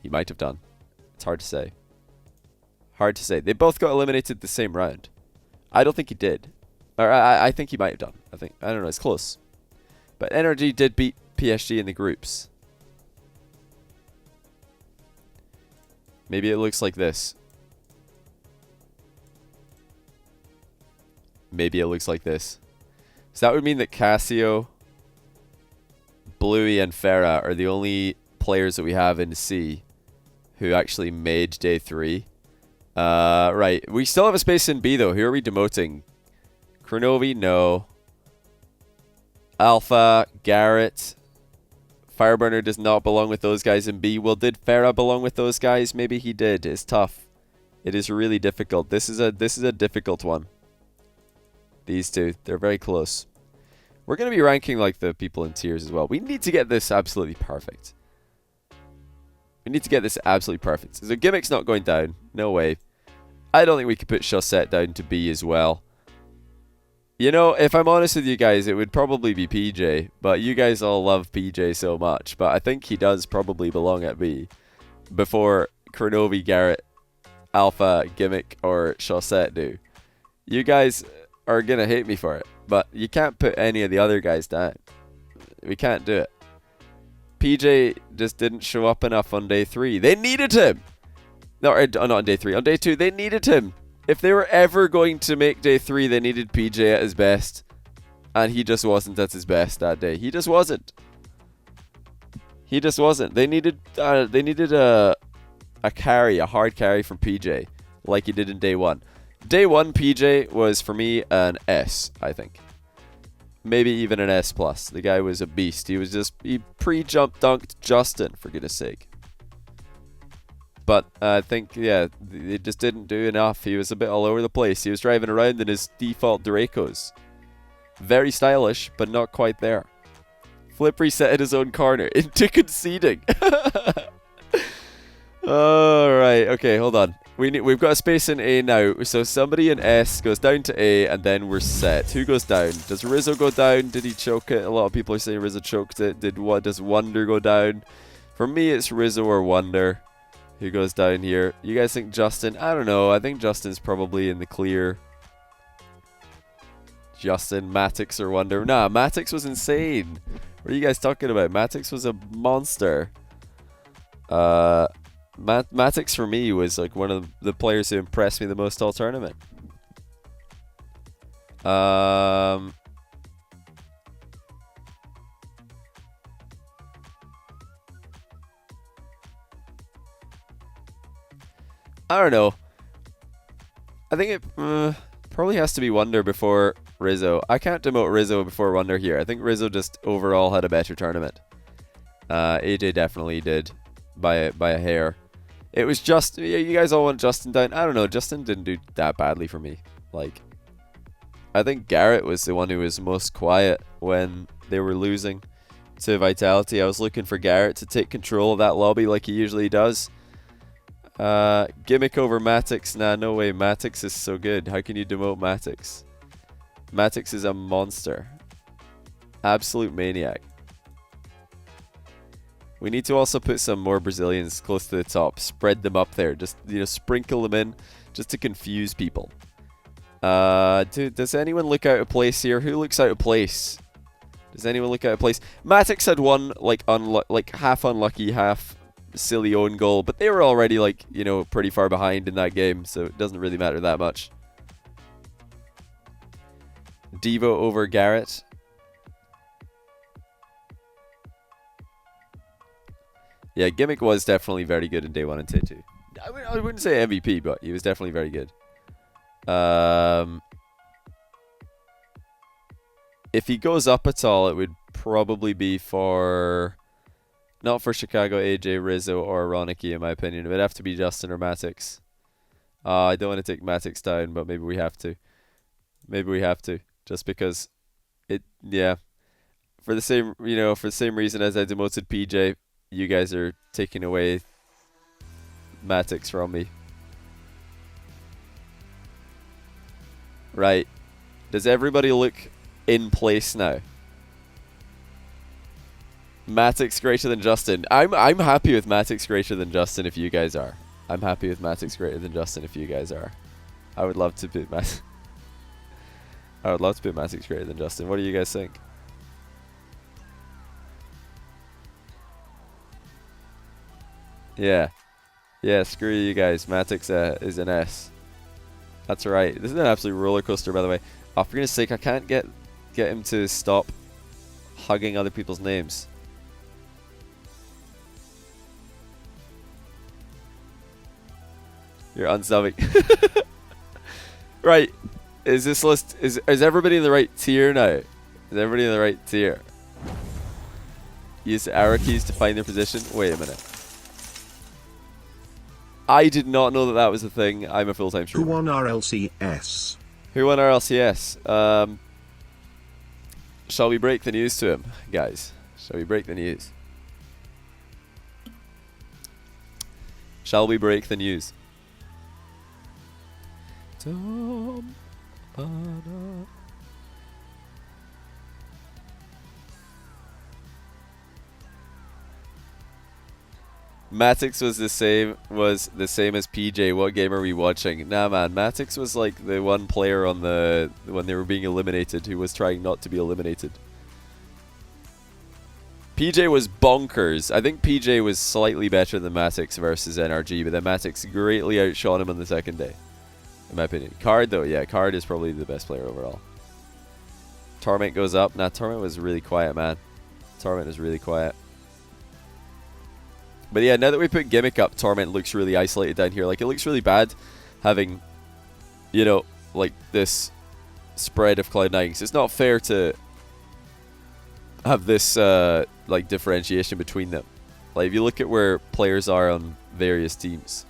Speaker 1: He might have done. It's hard to say. Hard to say. They both got eliminated the same round. I don't think he did. Or I think he might have done. I don't know. It's close. But NRG did beat PSG in the groups. Maybe it looks like this. Maybe it looks like this. So that would mean that Casio, Bluey, and Farah are the only players that we have in C who actually made day 3. Right. We still have a space in B, though. Who are we demoting? Kronovi, no. Alpha, Garrett. Fireburner does not belong with those guys in B. Well, did Farah belong with those guys? Maybe he did. It's tough. It is really difficult. This is a difficult one. These two, they're very close. We're going to be ranking like the people in tiers as well. We need to get this absolutely perfect. We need to get this absolutely perfect. So Gimmick's not going down. No way. I don't think we could put Chaussette down to B as well. You know, if I'm honest with you guys, it would probably be PJ. But you guys all love PJ so much. But I think he does probably belong at B. Before Kronovi, Garrett, Alpha, Gimmick, or Chaussette do. You guys are going to hate me for it. But you can't put any of the other guys down. We can't do it. PJ just didn't show up enough on day 3. They needed him. No, not on day 3. On day 2, they needed him. If they were ever going to make day 3, they needed PJ at his best. And he just wasn't at his best that day. He just wasn't. He just wasn't. They needed a carry, a hard carry from PJ, like he did in day 1. Day 1, PJ was, for me, an S, I think. Maybe even an S+. The guy was a beast. He pre-jump dunked Justin, for goodness sake. But I think, yeah, they just didn't do enough. He was a bit all over the place. He was driving around in his default Dracos. Very stylish, but not quite there. Flip reset in his own corner into conceding. Alright, okay, hold on. We've got a space in A now. So somebody in S goes down to A, and then we're set. Who goes down? Does Rizzo go down? Did he choke it? A lot of people are saying Rizzo choked it. Does Wonder go down? For me, it's Rizzo or Wonder. Who goes down here? You guys think Justin? I don't know. I think Justin's probably in the clear. Justin, Matix, or Wonder. Nah, Matix was insane. What are you guys talking about? Matix was a monster. Matix for me was like one of the players who impressed me the most all tournament. I don't know. I think it probably has to be Wonder before Rizzo. I can't demote Rizzo before Wonder here. I think Rizzo just overall had a better tournament. AJ definitely did by a hair. It was just, yeah, you guys all want Justin down. I don't know. Justin didn't do that badly for me. Like, I think Garrett was the one who was most quiet when they were losing to Vitality. I was looking for Garrett to take control of that lobby like he usually does. Gimmick over Matix. Nah, no way. Matix is so good. How can you demote Matix? Matix is a monster. Absolute maniac. We need to also put some more Brazilians close to the top. Spread them up there. Just, you know, sprinkle them in just to confuse people. Does anyone look out of place here? Who looks out of place? Does anyone look out of place? Matix had one, like half unlucky, half silly own goal, but they were already, like, you know, pretty far behind in that game, so it doesn't really matter that much. Devo over Garrett. Yeah, Gimmick was definitely very good in day 1 and day 2. I wouldn't say MVP, but he was definitely very good. If he goes up at all, it would probably be for... Not for Chicago, AJ, Rizzo, or Ronicky, in my opinion. It would have to be Justin or Matix. I don't want to take Matix down, but maybe we have to. Maybe we have to. Just because Yeah. For the same, for the same reason as I demoted PJ, you guys are taking away Matix from me. Right. Does everybody look in place now? Matix greater than Justin. I'm happy with Matix greater than Justin if you guys are. I'm happy with Matix greater than Justin if you guys are. I would love to put Matix greater than Justin. What do you guys think? Yeah. Yeah, screw you guys. Matix is an S. That's right. This is an absolute roller coaster, by the way. Oh, for goodness sake, I can't get him to stop hugging other people's names. You're unsubbing. Right. Is this list... Is everybody in the right tier now? Is everybody in the right tier? Use arrow keys to find their position? Wait a minute. I did not know that was a thing. I'm a full-time streamer.
Speaker 2: Who won RLCS?
Speaker 1: Who won RLCS? Shall we break the news to him, guys? Shall we break the news? Shall we break the news? Matix was the same as PJ. What game are we watching? Nah, man. Matix was like the one player on when they were being eliminated who was trying not to be eliminated. PJ was bonkers. I think PJ was slightly better than Matix versus NRG, but then Matix greatly outshone him on the second day, in my opinion. Card though, yeah, Card is probably the best player overall. Torment goes up. Nah, Torment was really quiet, man. Torment is really quiet. But yeah, now that we put Gimmick up, Torment looks really isolated down here. Like, it looks really bad having, like this spread of Cloud9. Because it's not fair to have this, like, differentiation between them. Like, if you look at where players are on various teams.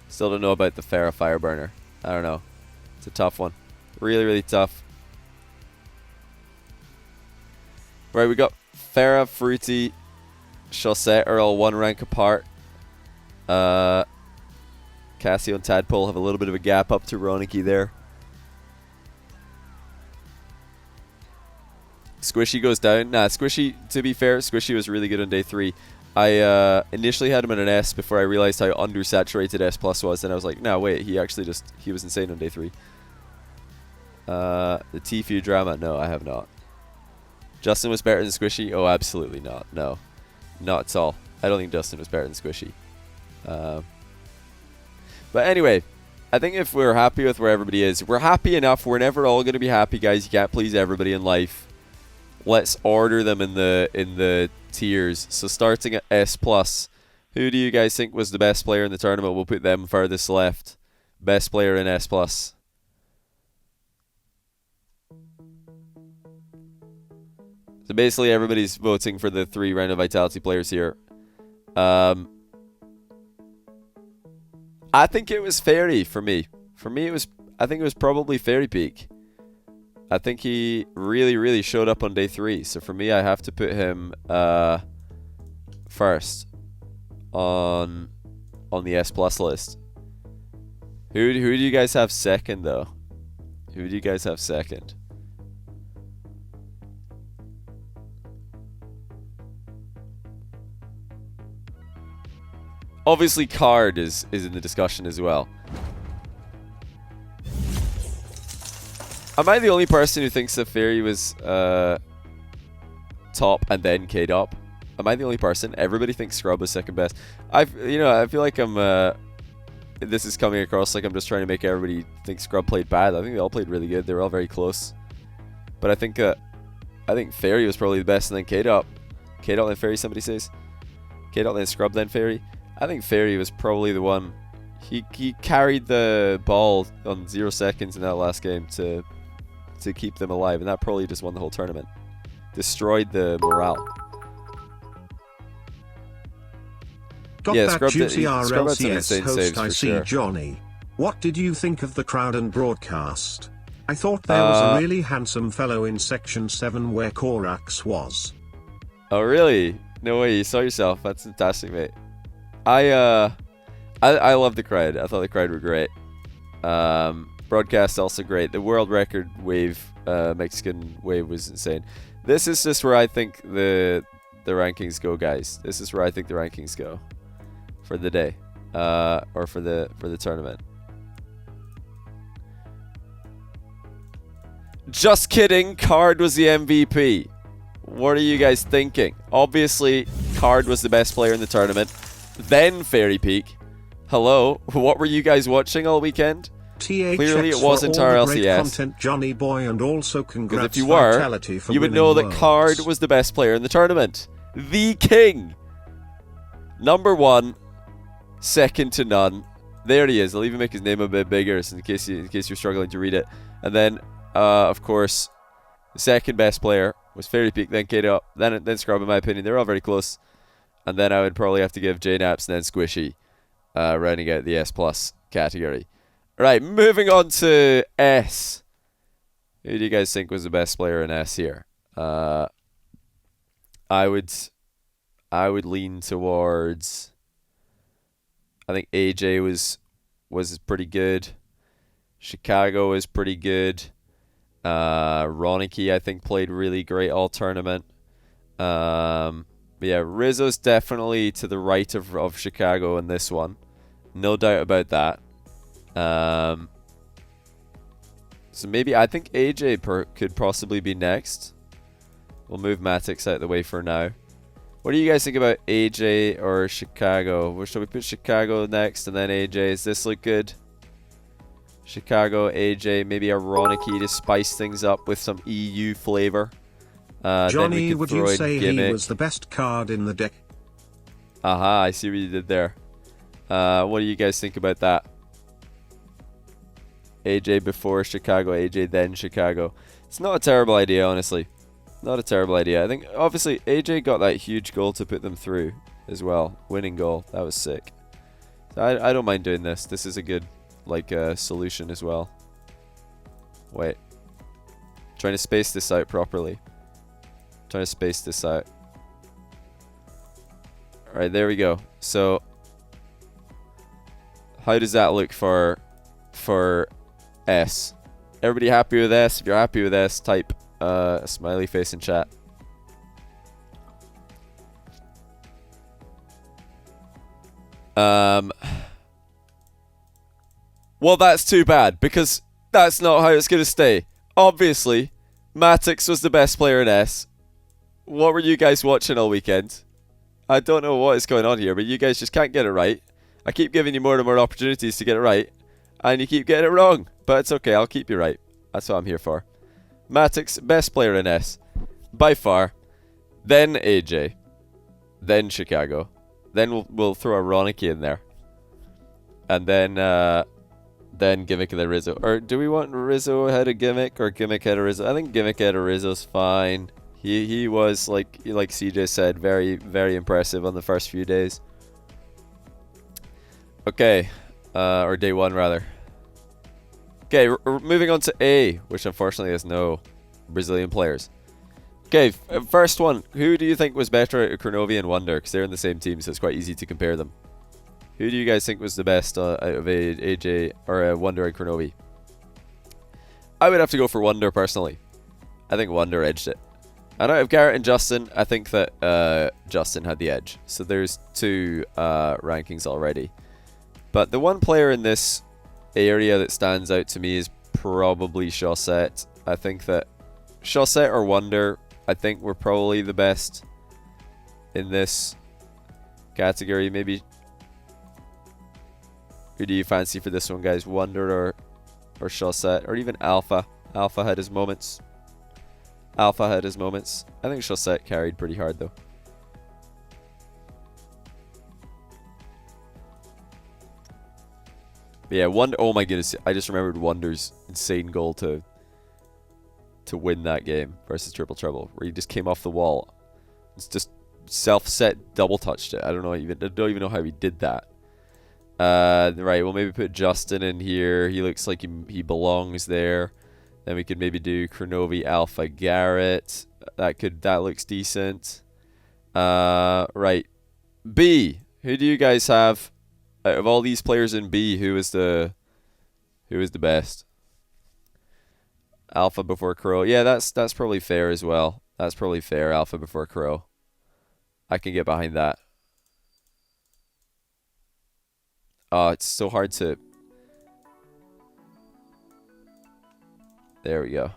Speaker 1: Still don't know about the Farah Fireburner. I don't know. It's a tough one. Really, really tough. Right, we got Farah, Fruity, Chaussette are all one rank apart. Cassio and Tadpole have a little bit of a gap up to Ronicky there. Squishy goes down. Nah, Squishy, to be fair, Squishy was really good on day 3. I initially had him in an S before I realized how undersaturated S plus was, and I was like, no, wait, he was insane on day 3. The Tfue drama? No, I have not. Justin was better than Squishy? Oh, absolutely not. No. Not at all. I don't think Justin was better than Squishy. But anyway, I think if we're happy with where everybody is, we're happy enough. We're never all going to be happy, guys. You can't please everybody in life. Let's order them in the tiers. So starting at S+, who do you guys think was the best player in the tournament? We'll put them furthest left. Best player in S+. So basically everybody's voting for the 3 Round of Vitality players here. I think it was Fairy for me. For me, I think it was probably Fairy Peak. I think he really, really showed up on day 3. So for me, I have to put him first on the S+ list. Who do you guys have second, though? Who do you guys have second? Obviously, Card is in the discussion as well. Am I the only person who thinks that Fairy was top and then K'd up? Am I the only person? Everybody thinks Scrub was second best. I feel like this is coming across like I'm just trying to make everybody think Scrub played bad. I think they all played really good. They were all very close. But I think Fairy was probably the best, and then K'd up. K'd up then Fairy, somebody says. K'd up then Scrub then Fairy. I think Fairy was probably the one. He carried the ball on 0 seconds in that last game to keep them alive, and that probably just won the whole tournament. Destroyed the morale.
Speaker 2: Got
Speaker 1: Yeah,
Speaker 2: that
Speaker 1: Scrub did-
Speaker 2: juicy
Speaker 1: Scrub had some
Speaker 2: RLCS
Speaker 1: insane
Speaker 2: host
Speaker 1: saves
Speaker 2: I
Speaker 1: for
Speaker 2: see,
Speaker 1: sure.
Speaker 2: Johnny. What did you think of the crowd and broadcast? I thought there was a really handsome fellow in section 7 where Korax was.
Speaker 1: Oh really? No way, you saw yourself. That's fantastic, mate. I love the crowd. I thought the crowd were great. Broadcast also great. The world record wave, Mexican wave was insane. This is just where I think the rankings go, guys. This is where I think the rankings go for the day, or for the tournament. Just kidding. Card was the MVP. What are you guys thinking? Obviously, Card was the best player in the tournament. Then Fairy Peak. Hello, what were you guys watching all weekend? Clearly it wasn't RLCS.
Speaker 2: Content, Johnny Boy, and also congrats
Speaker 1: if you were,
Speaker 2: Vitality for
Speaker 1: you would
Speaker 2: winning
Speaker 1: know that
Speaker 2: Worlds.
Speaker 1: Card was the best player in the tournament. The king. Number 1. Second to none. There he is. I'll even make his name a bit bigger so in case you're struggling to read it. And then, of course, the second best player was Fairy Peak, then Kato, then Scrub, in my opinion. They're all very close. And then I would probably have to give J-Naps and then Squishy, rounding out the S+ category. Right, moving on to S. Who do you guys think was the best player in S here? I would lean towards, I think AJ was pretty good. Chicago was pretty good. Ronicky, I think, played really great all tournament. But yeah, Rizzo's definitely to the right of Chicago in this one. No doubt about that. So maybe I think AJ could possibly be next. We'll move Matix out of the way for now. What do you guys think about AJ or Chicago? Or should we put Chicago next and then AJ? Does this look good? Chicago, AJ, maybe a Ronicky to spice things up with some EU flavor.
Speaker 2: Johnny, would you say he was the best card in the deck?
Speaker 1: Aha, I see what you did there. What do you guys think about that? AJ before Chicago, AJ then Chicago. It's not a terrible idea, honestly. Not a terrible idea. I think, obviously, AJ got that huge goal to put them through as well. Winning goal. That was sick. So I don't mind doing this. This is a good, solution as well. Wait. Trying to space this out properly. Trying to space this out. Alright, there we go. So, how does that look for S? Everybody happy with S? If you're happy with S, type a smiley face in chat. Well, that's too bad, because that's not how it's going to stay. Obviously, Matix was the best player in S. What were you guys watching all weekend? I don't know what is going on here, but you guys just can't get it right. I keep giving you more and more opportunities to get it right, and you keep getting it wrong. But it's okay, I'll keep you right. That's what I'm here for. Matix, best player in S. By far. Then AJ. Then Chicago. Then we'll throw a Ronicky in there. And then Gimmick and then Rizzo. Or do we want Rizzo ahead of Gimmick or Gimmick ahead of Rizzo? I think Gimmick ahead of Rizzo's fine. He was, like CJ said, very, very impressive on the first few days. Okay. Or day one, rather. Okay, moving on to A, which unfortunately has no Brazilian players. Okay, first one. Who do you think was better at Kronovi and Wonder? Because they're in the same team, so it's quite easy to compare them. Who do you guys think was the best out of AJ or Wonder and Kronovi? I would have to go for Wonder personally. I think Wonder edged it. And out of Garrett and Justin, I think that Justin had the edge. So there's two rankings already. But the one player in this area that stands out to me is probably Chaussette. I think that Chaussette or Wonder, I think were probably the best in this category. Maybe. Who do you fancy for this one, guys? Wonder or Chaussette, or even Alpha? Alpha had his moments. Alpha had his moments. I think Chaussette carried pretty hard though. But yeah, Wonder. Oh my goodness! I just remembered Wonder's insane goal to win that game versus Triple Trouble, where he just came off the wall. It's just self-set double touched it. I don't even know how he did that. Right, we'll maybe put Justin in here. He looks like he belongs there. Then we could maybe do Kronovi, Alpha, Garrett. That looks decent. Right. B. Who do you guys have out of all these players in B? Who is the best? Alpha before Crow. Yeah, that's probably fair as well. That's probably fair. Alpha before Crow. I can get behind that. Oh, it's so hard to... There we go.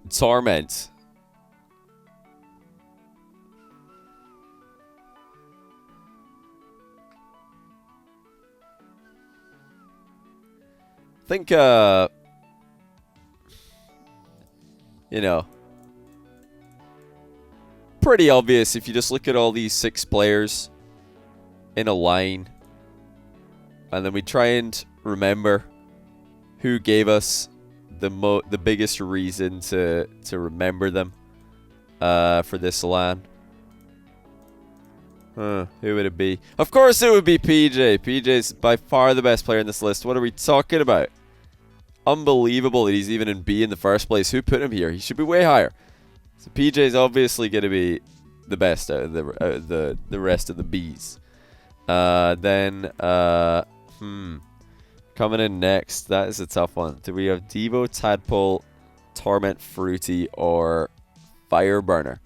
Speaker 1: Torment. I think, you know, pretty obvious if you just look at all these 6 players in a line, and then we try and remember who gave us the biggest reason to remember them for this LAN. Who would it be? Of course it would be PJ. PJ's by far the best player in this list. What are we talking about? Unbelievable that he's even in B in the first place. Who put him here? He should be way higher. So PJ's obviously going to be the best out of the rest of the Bs. Coming in next, that is a tough one. Do we have Devo, Tadpole, Torment, Fruity, or Fireburner?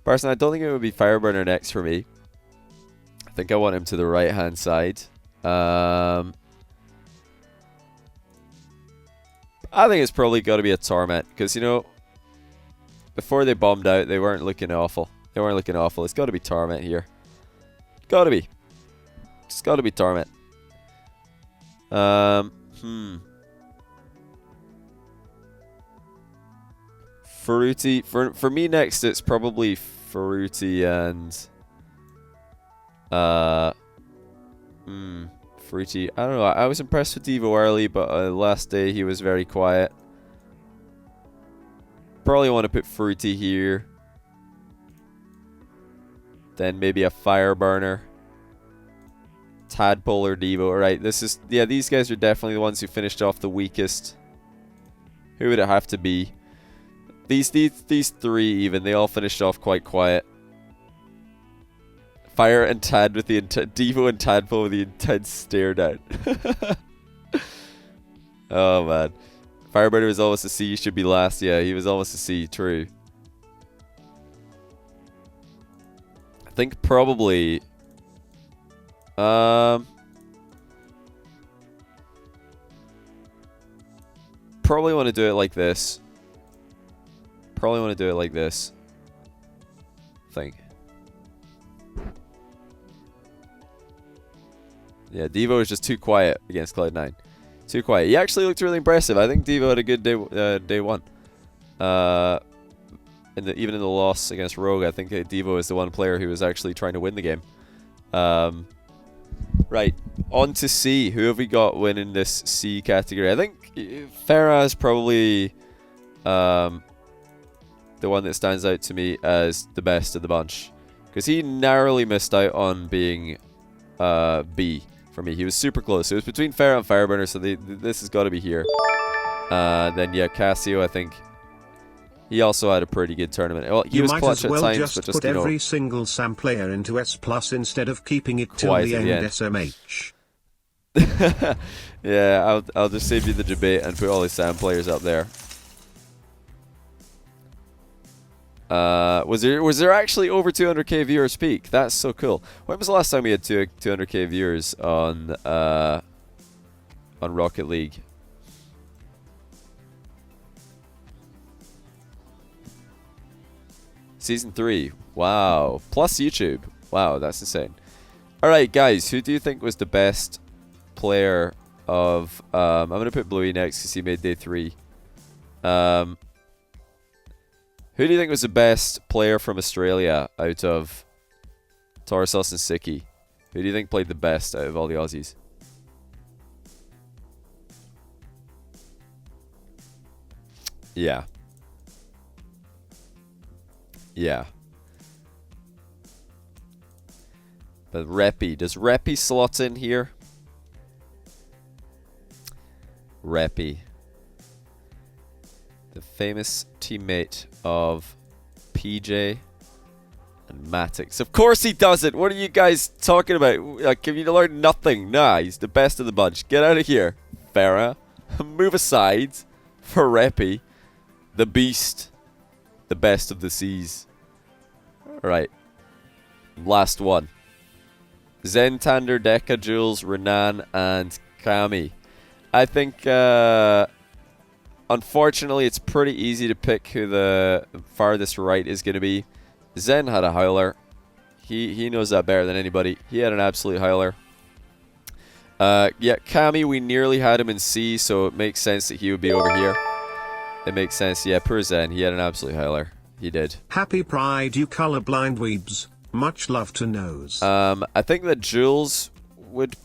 Speaker 1: Personally, I don't think it would be Fireburner next for me. I think I want him to the right-hand side. I think it's probably got to be a Torment, because, you know, before they bombed out, they weren't looking awful. It's got to be Torment here. Got to be. It's got to be Torment. Fruity. For me next, it's probably Fruity and... Fruity. I don't know. I was impressed with Devo early, but last day he was very quiet. Probably want to put Fruity here. Then maybe a Fireburner. Tadpole or Devo. Alright, these guys are definitely the ones who finished off the weakest. Who would it have to be? These 3 even, they all finished off quite quiet. Fire and Tad with the Devo and Tadpole with the intense stare down. Oh man. Fireburner was almost a C, should be last. Yeah, he was almost a C, true. I think probably... probably want to do it like this. I think. Yeah, Devo is just too quiet against Cloud9. Too quiet. He actually looked really impressive. I think Devo had a good day one. Even in the loss against Rogue, I think Devo is the one player who was actually trying to win the game. Right, on to C. Who have we got winning this C category? I think Farah is probably the one that stands out to me as the best of the bunch, because he narrowly missed out on being B for me. He was super close. It was between Farah and Fireburner, so this has got to be here. Then yeah, Casio, I think he also had a pretty good tournament. Well, he was clutch at times, but just,
Speaker 2: put every single SAM player into S+ instead of keeping it till the end SMH.
Speaker 1: Yeah, I'll just save you the debate and put all the SAM players up there. Was there actually over 200k viewers peak? That's so cool. When was the last time we had 200k viewers on Rocket League? Season 3. Wow. Plus YouTube. Wow, that's insane. Alright, guys, who do you think was the best player of... I'm going to put Bluey next because he made day 3. Who do you think was the best player from Australia out of Torsos and Siki? Who do you think played the best out of all the Aussies? Yeah. Yeah. But Reppy. Does Reppy slot in here? Reppy. The famous teammate of PJ and Matix. Of course he doesn't. What are you guys talking about? Like, have you learned nothing? Nah, he's the best of the bunch. Get out of here, Farah. Move aside for Reppy. The beast. The best of the seas. Alright. Last one. Zen, Tander, Deka, Jules, Renan, and Kami. I think, unfortunately, it's pretty easy to pick who the farthest right is going to be. Zen had a howler. He knows that better than anybody. He had an absolute howler. Yeah, Kami, we nearly had him in C, so it makes sense that he would be over here. It makes sense. Yeah, poor Zen. He had an absolute howler. He did.
Speaker 2: Happy Pride, you colorblind weebs. Much love to Nose.
Speaker 1: I think that Jules would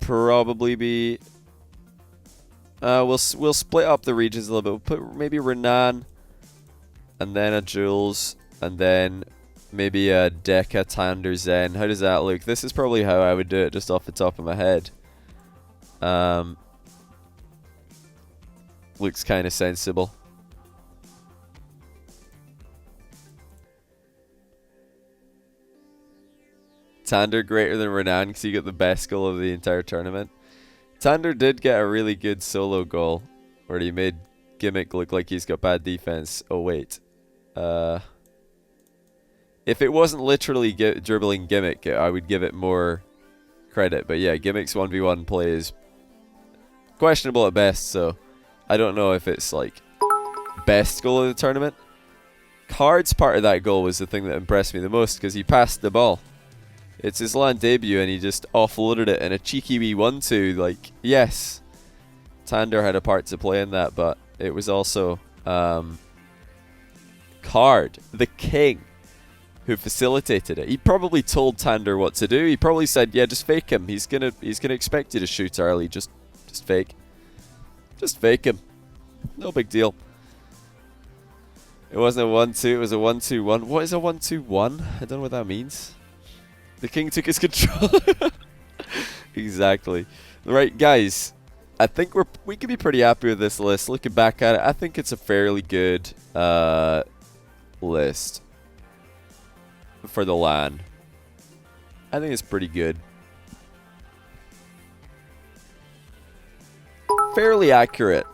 Speaker 1: probably be... we'll split up the regions a little bit. We'll put maybe Renan, and then a Jules, and then maybe a Deka, Tander, Zen. How does that look? This is probably how I would do it, just off the top of my head. Looks kind of sensible. Tander greater than Renan because he got the best goal of the entire tournament. Tander did get a really good solo goal where he made Gimmick look like he's got bad defense. Oh wait. If it wasn't literally dribbling Gimmick, I would give it more credit. But yeah, Gimmick's 1v1 play is questionable at best, so I don't know if it's like best goal of the tournament. Card's part of that goal was the thing that impressed me the most because he passed the ball. It's his LAN debut and he just offloaded it in a cheeky wee 1-2. Like, yes, Tander had a part to play in that, but it was also Card, the king, who facilitated it. He probably told Tander what to do. He probably said, "Yeah, just fake him. He's gonna expect you to shoot early. Just fake him. No big deal." It wasn't a 1-2. It was a 1-2-1. What is a 1-2-1? I don't know what that means. The king took his control. Exactly. Right, guys. I think we can be pretty happy with this list. Looking back at it, I think it's a fairly good list for the LAN. I think it's pretty good. Fairly accurate.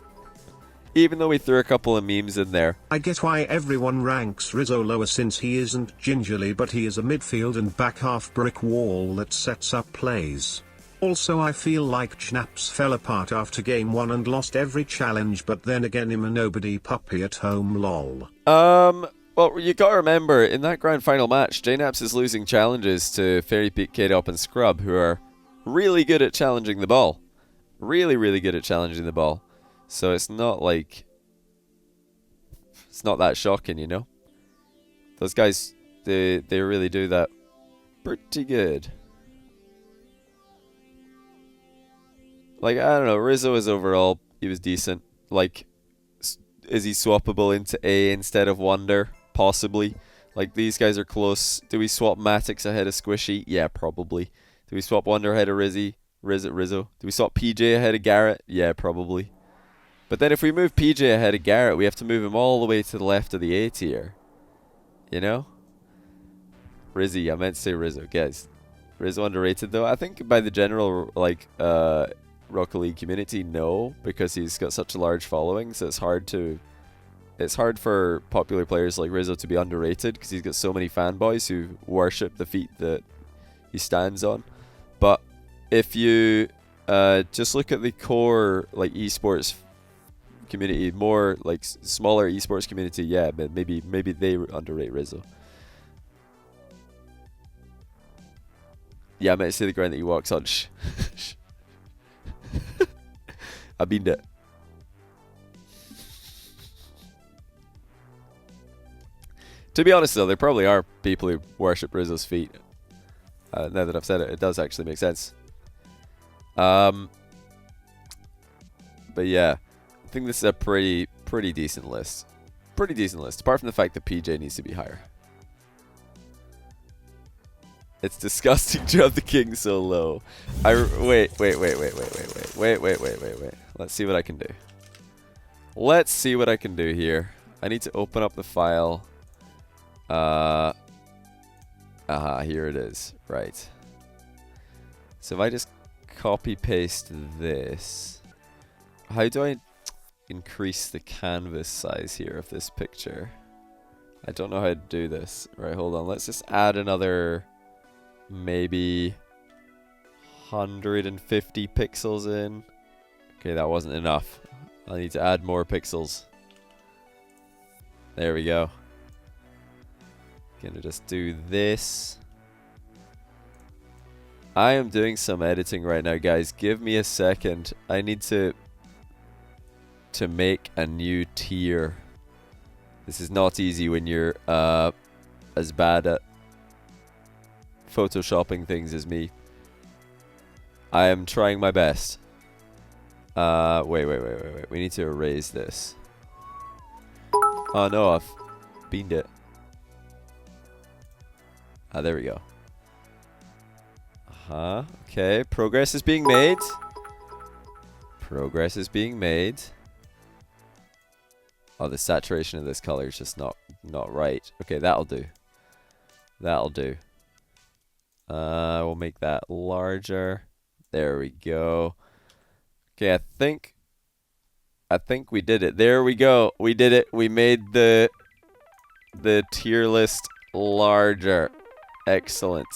Speaker 1: Even though we threw a couple of memes in there.
Speaker 2: I get why everyone ranks Rizzo lower since he isn't gingerly, but he is a midfield and back half brick wall that sets up plays. Also, I feel like Schnaps fell apart after game 1 and lost every challenge, but then again him a nobody puppy at home lol.
Speaker 1: Well, you gotta remember, in that grand final match, JNaps is losing challenges to Fairy Peak, K-Dop and Scrub, who are really good at challenging the ball. Really, really good at challenging the ball. So it's not like... It's not that shocking, you know? Those guys, they really do that pretty good. Like, I don't know, Rizzo is overall, he was decent. Like, is he swappable into A instead of Wonder? Possibly. Like, these guys are close. Do we swap Matix ahead of Squishy? Yeah, probably. Do we swap Wonder ahead of Rizzo? Do we swap PJ ahead of Garrett? Yeah, probably. But then if we move PJ ahead of Garrett, we have to move him all the way to the left of the A tier. You know? Rizzy, I meant to say Rizzo. Guys, Rizzo underrated though? I think by the general, like, Rocket League community, no. Because he's got such a large following, so it's hard for popular players like Rizzo to be underrated because he's got so many fanboys who worship the feet that he stands on. But if you just look at the core, like, esports community, more like smaller esports community, yeah, maybe they underrate Rizzo. Yeah, I meant to say the ground that he walks on. I mean that. To be honest though, there probably are people who worship Rizzo's feet. Now that I've said it, it does actually make sense. But yeah, I think this is a pretty decent list. Pretty decent list, apart from the fact that PJ needs to be higher. It's disgusting to have the king so low. Wait. Let's see what I can do. Let's see what I can do here. I need to open up the file. Here it is. Right. So if I just copy paste this, how do I increase the canvas size here of this picture? I don't know how to do this. Right, hold on. Let's just add another maybe 150 pixels in. Okay, that wasn't enough. I need to add more pixels. There we go. Gonna just do this. I am doing some editing right now, guys. Give me a second. I need to make a new tier. This is not easy when you're as bad at photoshopping things as me. I am trying my best. Wait. We need to erase this. Oh no, I've beamed it. There we go. Okay, progress is being made. Progress is being made. Oh, the saturation of this color is just not right. Okay, that'll do. That'll do. We'll make that larger. There we go. Okay, I think we did it. There we go. We did it. We made the tier list larger. Excellent.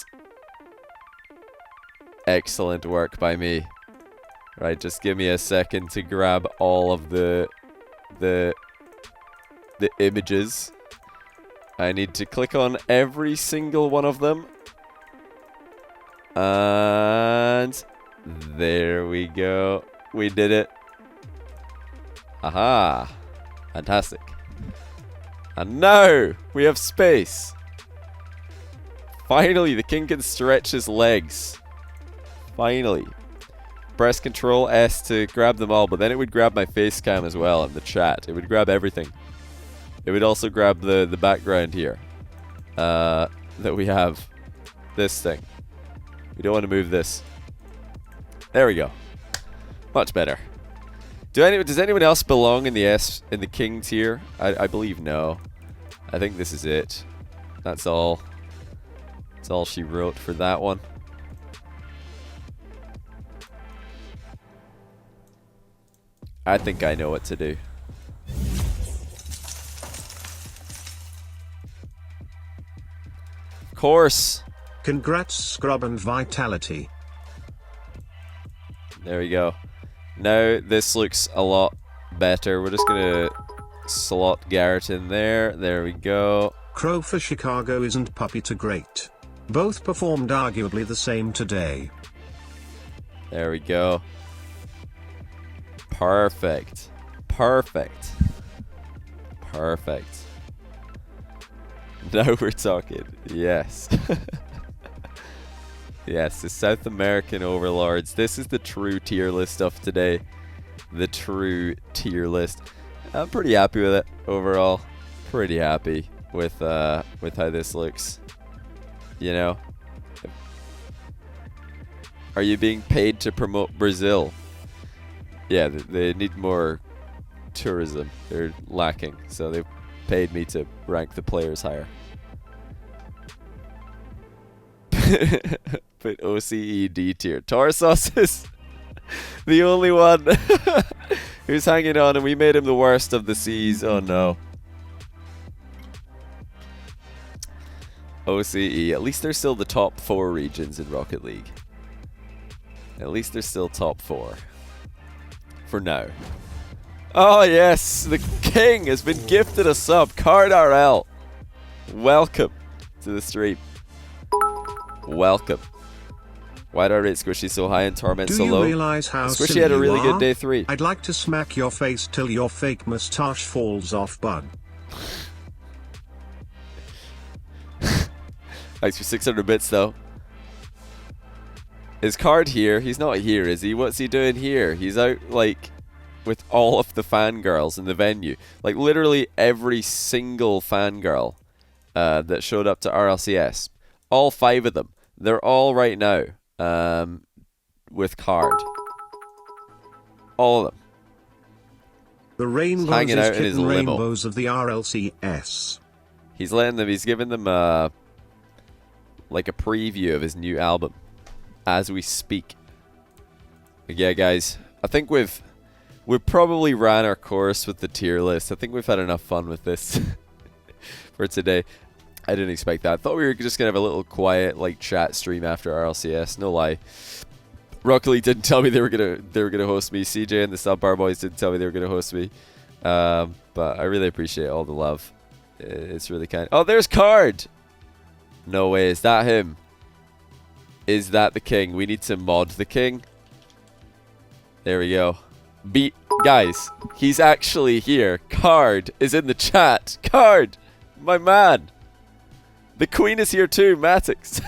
Speaker 1: Excellent work by me. Right, just give me a second to grab all of the images. I need to click on every single one of them. And there we go. We did it. Aha. Fantastic. And now we have space. Finally, the king can stretch his legs. Finally. Press Control S to grab them all, but then it would grab my face cam as well and the chat. It would grab everything. It would also grab the background here. That we have. This thing. We don't want to move this. There we go. Much better. Does anyone else belong in the king tier? I believe no. I think this is it. That's all. That's all she wrote for that one. I think I know what to do. Of course.
Speaker 2: Congrats, Scrub and Vitality.
Speaker 1: There we go. Now this looks a lot better. We're just gonna slot Garrett in there. There we go.
Speaker 2: Crow for Chicago isn't puppy to great. Both performed arguably the same today.
Speaker 1: There we go. Perfect. Perfect. Perfect. Now we're talking. Yes. Yes, the South American overlords. This is the true tier list stuff today. The true tier list. I'm pretty happy with it overall. Pretty happy with how this looks. You know. Are you being paid to promote Brazil? Yeah, they need more tourism. They're lacking, so they've paid me to rank the players higher. Put OCE D tier. Torsos is the only one who's hanging on, and we made him the worst of the seas. Oh no. OCE. At least they're still the top 4 regions in Rocket League. At least they're still top 4. For now. Oh yes, the king has been gifted a sub. Card RL. Welcome to the stream. Welcome. Why do I rate Squishy so high and Torment so low?
Speaker 2: Do you realize how
Speaker 1: Squishy had a really good day 3.
Speaker 2: I'd like to smack your face till your fake mustache falls off, bud.
Speaker 1: Thanks for 600 bits though. His card here, he's not here, is he? What's he doing here? He's out, like, with all of the fangirls in the venue. Like, literally every single fangirl that showed up to RLCS. All 5 of them. They're all right now with card. All of them.
Speaker 2: The rainbows
Speaker 1: hanging
Speaker 2: is
Speaker 1: out in his
Speaker 2: kitten
Speaker 1: limo.
Speaker 2: rainbows of the RLCS.
Speaker 1: He's letting them. He's giving them like a preview of his new album as we speak. But yeah, guys, I think we've probably ran our course with the tier list. I think we've had enough fun with this for today. I didn't expect that. I thought we were just gonna have a little quiet like chat stream after RLCS. No lie. Rocket League didn't tell me they were gonna host me. CJ and the Subbar Boys didn't tell me they were gonna host me. But I really appreciate all the love. It's really kind. Oh, there's Card. No way. Is that him? Is that the king? We need to mod the king. There we go. Guys, he's actually here. Card is in the chat. Card, my man. The queen is here too, Matix.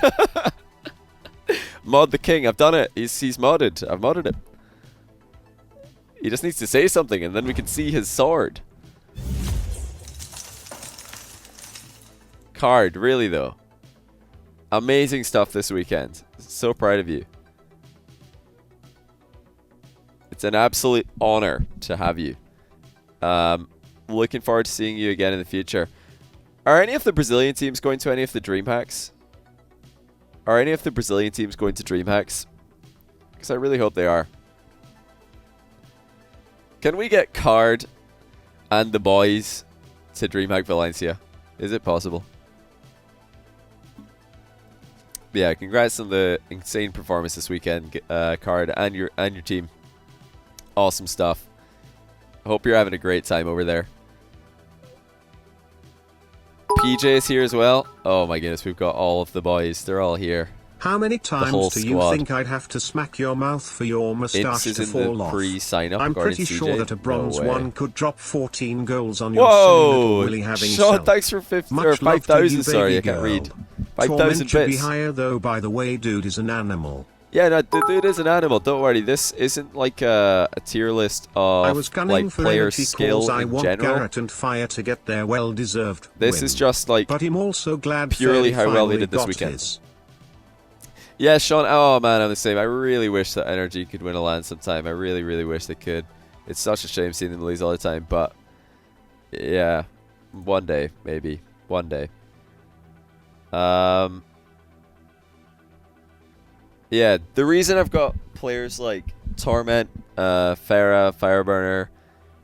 Speaker 1: Mod the king. I've done it. He's modded. I've modded him. He just needs to say something and then we can see his sword. Card, really though. Amazing stuff this weekend. So proud of you. It's an absolute honor to have you. Looking forward to seeing you again in the future. Are any of the Brazilian teams going to any of the DreamHacks? Are any of the Brazilian teams going to DreamHacks? Because I really hope they are. Can we get Card and the boys to DreamHack Valencia? Is it possible? Yeah, congrats on the insane performance this weekend, Card, and your team. Awesome stuff. Hope you're having a great time over there. PJ is here as well. Oh my goodness, we've got all of the boys. They're all here.
Speaker 2: How many times do you think I'd have to smack your mouth for your moustache to fall off? I'm pretty sure that a bronze one could drop 14 goals on your silly little willy having
Speaker 1: Sean, thanks for 5,000. Sorry, I can't read. 5,000
Speaker 2: should be
Speaker 1: bits.
Speaker 2: higher though, by the way, dude is an animal.
Speaker 1: Yeah, no, dude is an animal. Don't worry. This isn't like a tier list of like player skill
Speaker 2: I
Speaker 1: in
Speaker 2: want
Speaker 1: general.
Speaker 2: Garrett and Fire to get their well-deserved
Speaker 1: This
Speaker 2: win.
Speaker 1: is just like
Speaker 2: but I'm also glad
Speaker 1: purely
Speaker 2: Fairly
Speaker 1: how well they
Speaker 2: finally
Speaker 1: did this
Speaker 2: got
Speaker 1: weekend.
Speaker 2: his.
Speaker 1: Yeah, Sean. Oh man, I'm the same. I really wish that Energy could win a LAN sometime. I really, really wish they could. It's such a shame seeing them lose all the time. But yeah, one day maybe. One day. Yeah, the reason I've got players like Torment, Farah, Fireburner,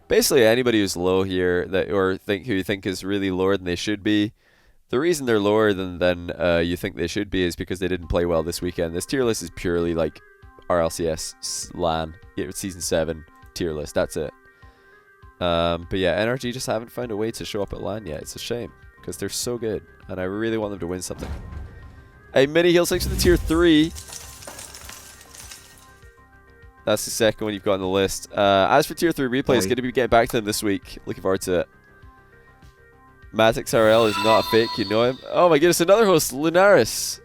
Speaker 1: basically anybody who's low here who you think is really lower than they should be. The reason they're lower than you think they should be is because they didn't play well this weekend. This tier list is purely like RLCS LAN Season 7 tier list. That's it. But yeah, NRG just haven't found a way to show up at LAN yet. It's a shame because they're so good and I really want them to win something. Hey, Mini Heal 6 for the tier 3. That's the second one you've got on the list. As for tier 3 replay, it's going to be getting back to them this week. Looking forward to it. Matix RL is not a fake, you know him. Oh my goodness, another host, Lunaris.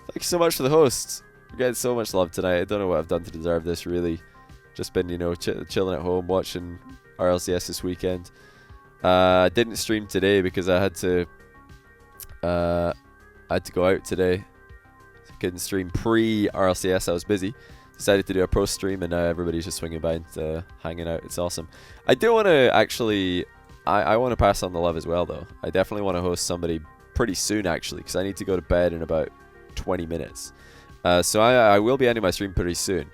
Speaker 1: Thank you so much for the host. We're getting so much love tonight. I don't know what I've done to deserve this, really. Just been, you know, chilling at home, watching RLCS this weekend. I didn't stream today because I had to go out today. So I couldn't stream pre-RLCS, I was busy. Decided to do a pro stream and now everybody's just swinging by and hanging out. It's awesome. I do want to actually... I want to pass on the love as well, though. I definitely want to host somebody pretty soon, actually, because I need to go to bed in about 20 minutes. So I will be ending my stream pretty soon.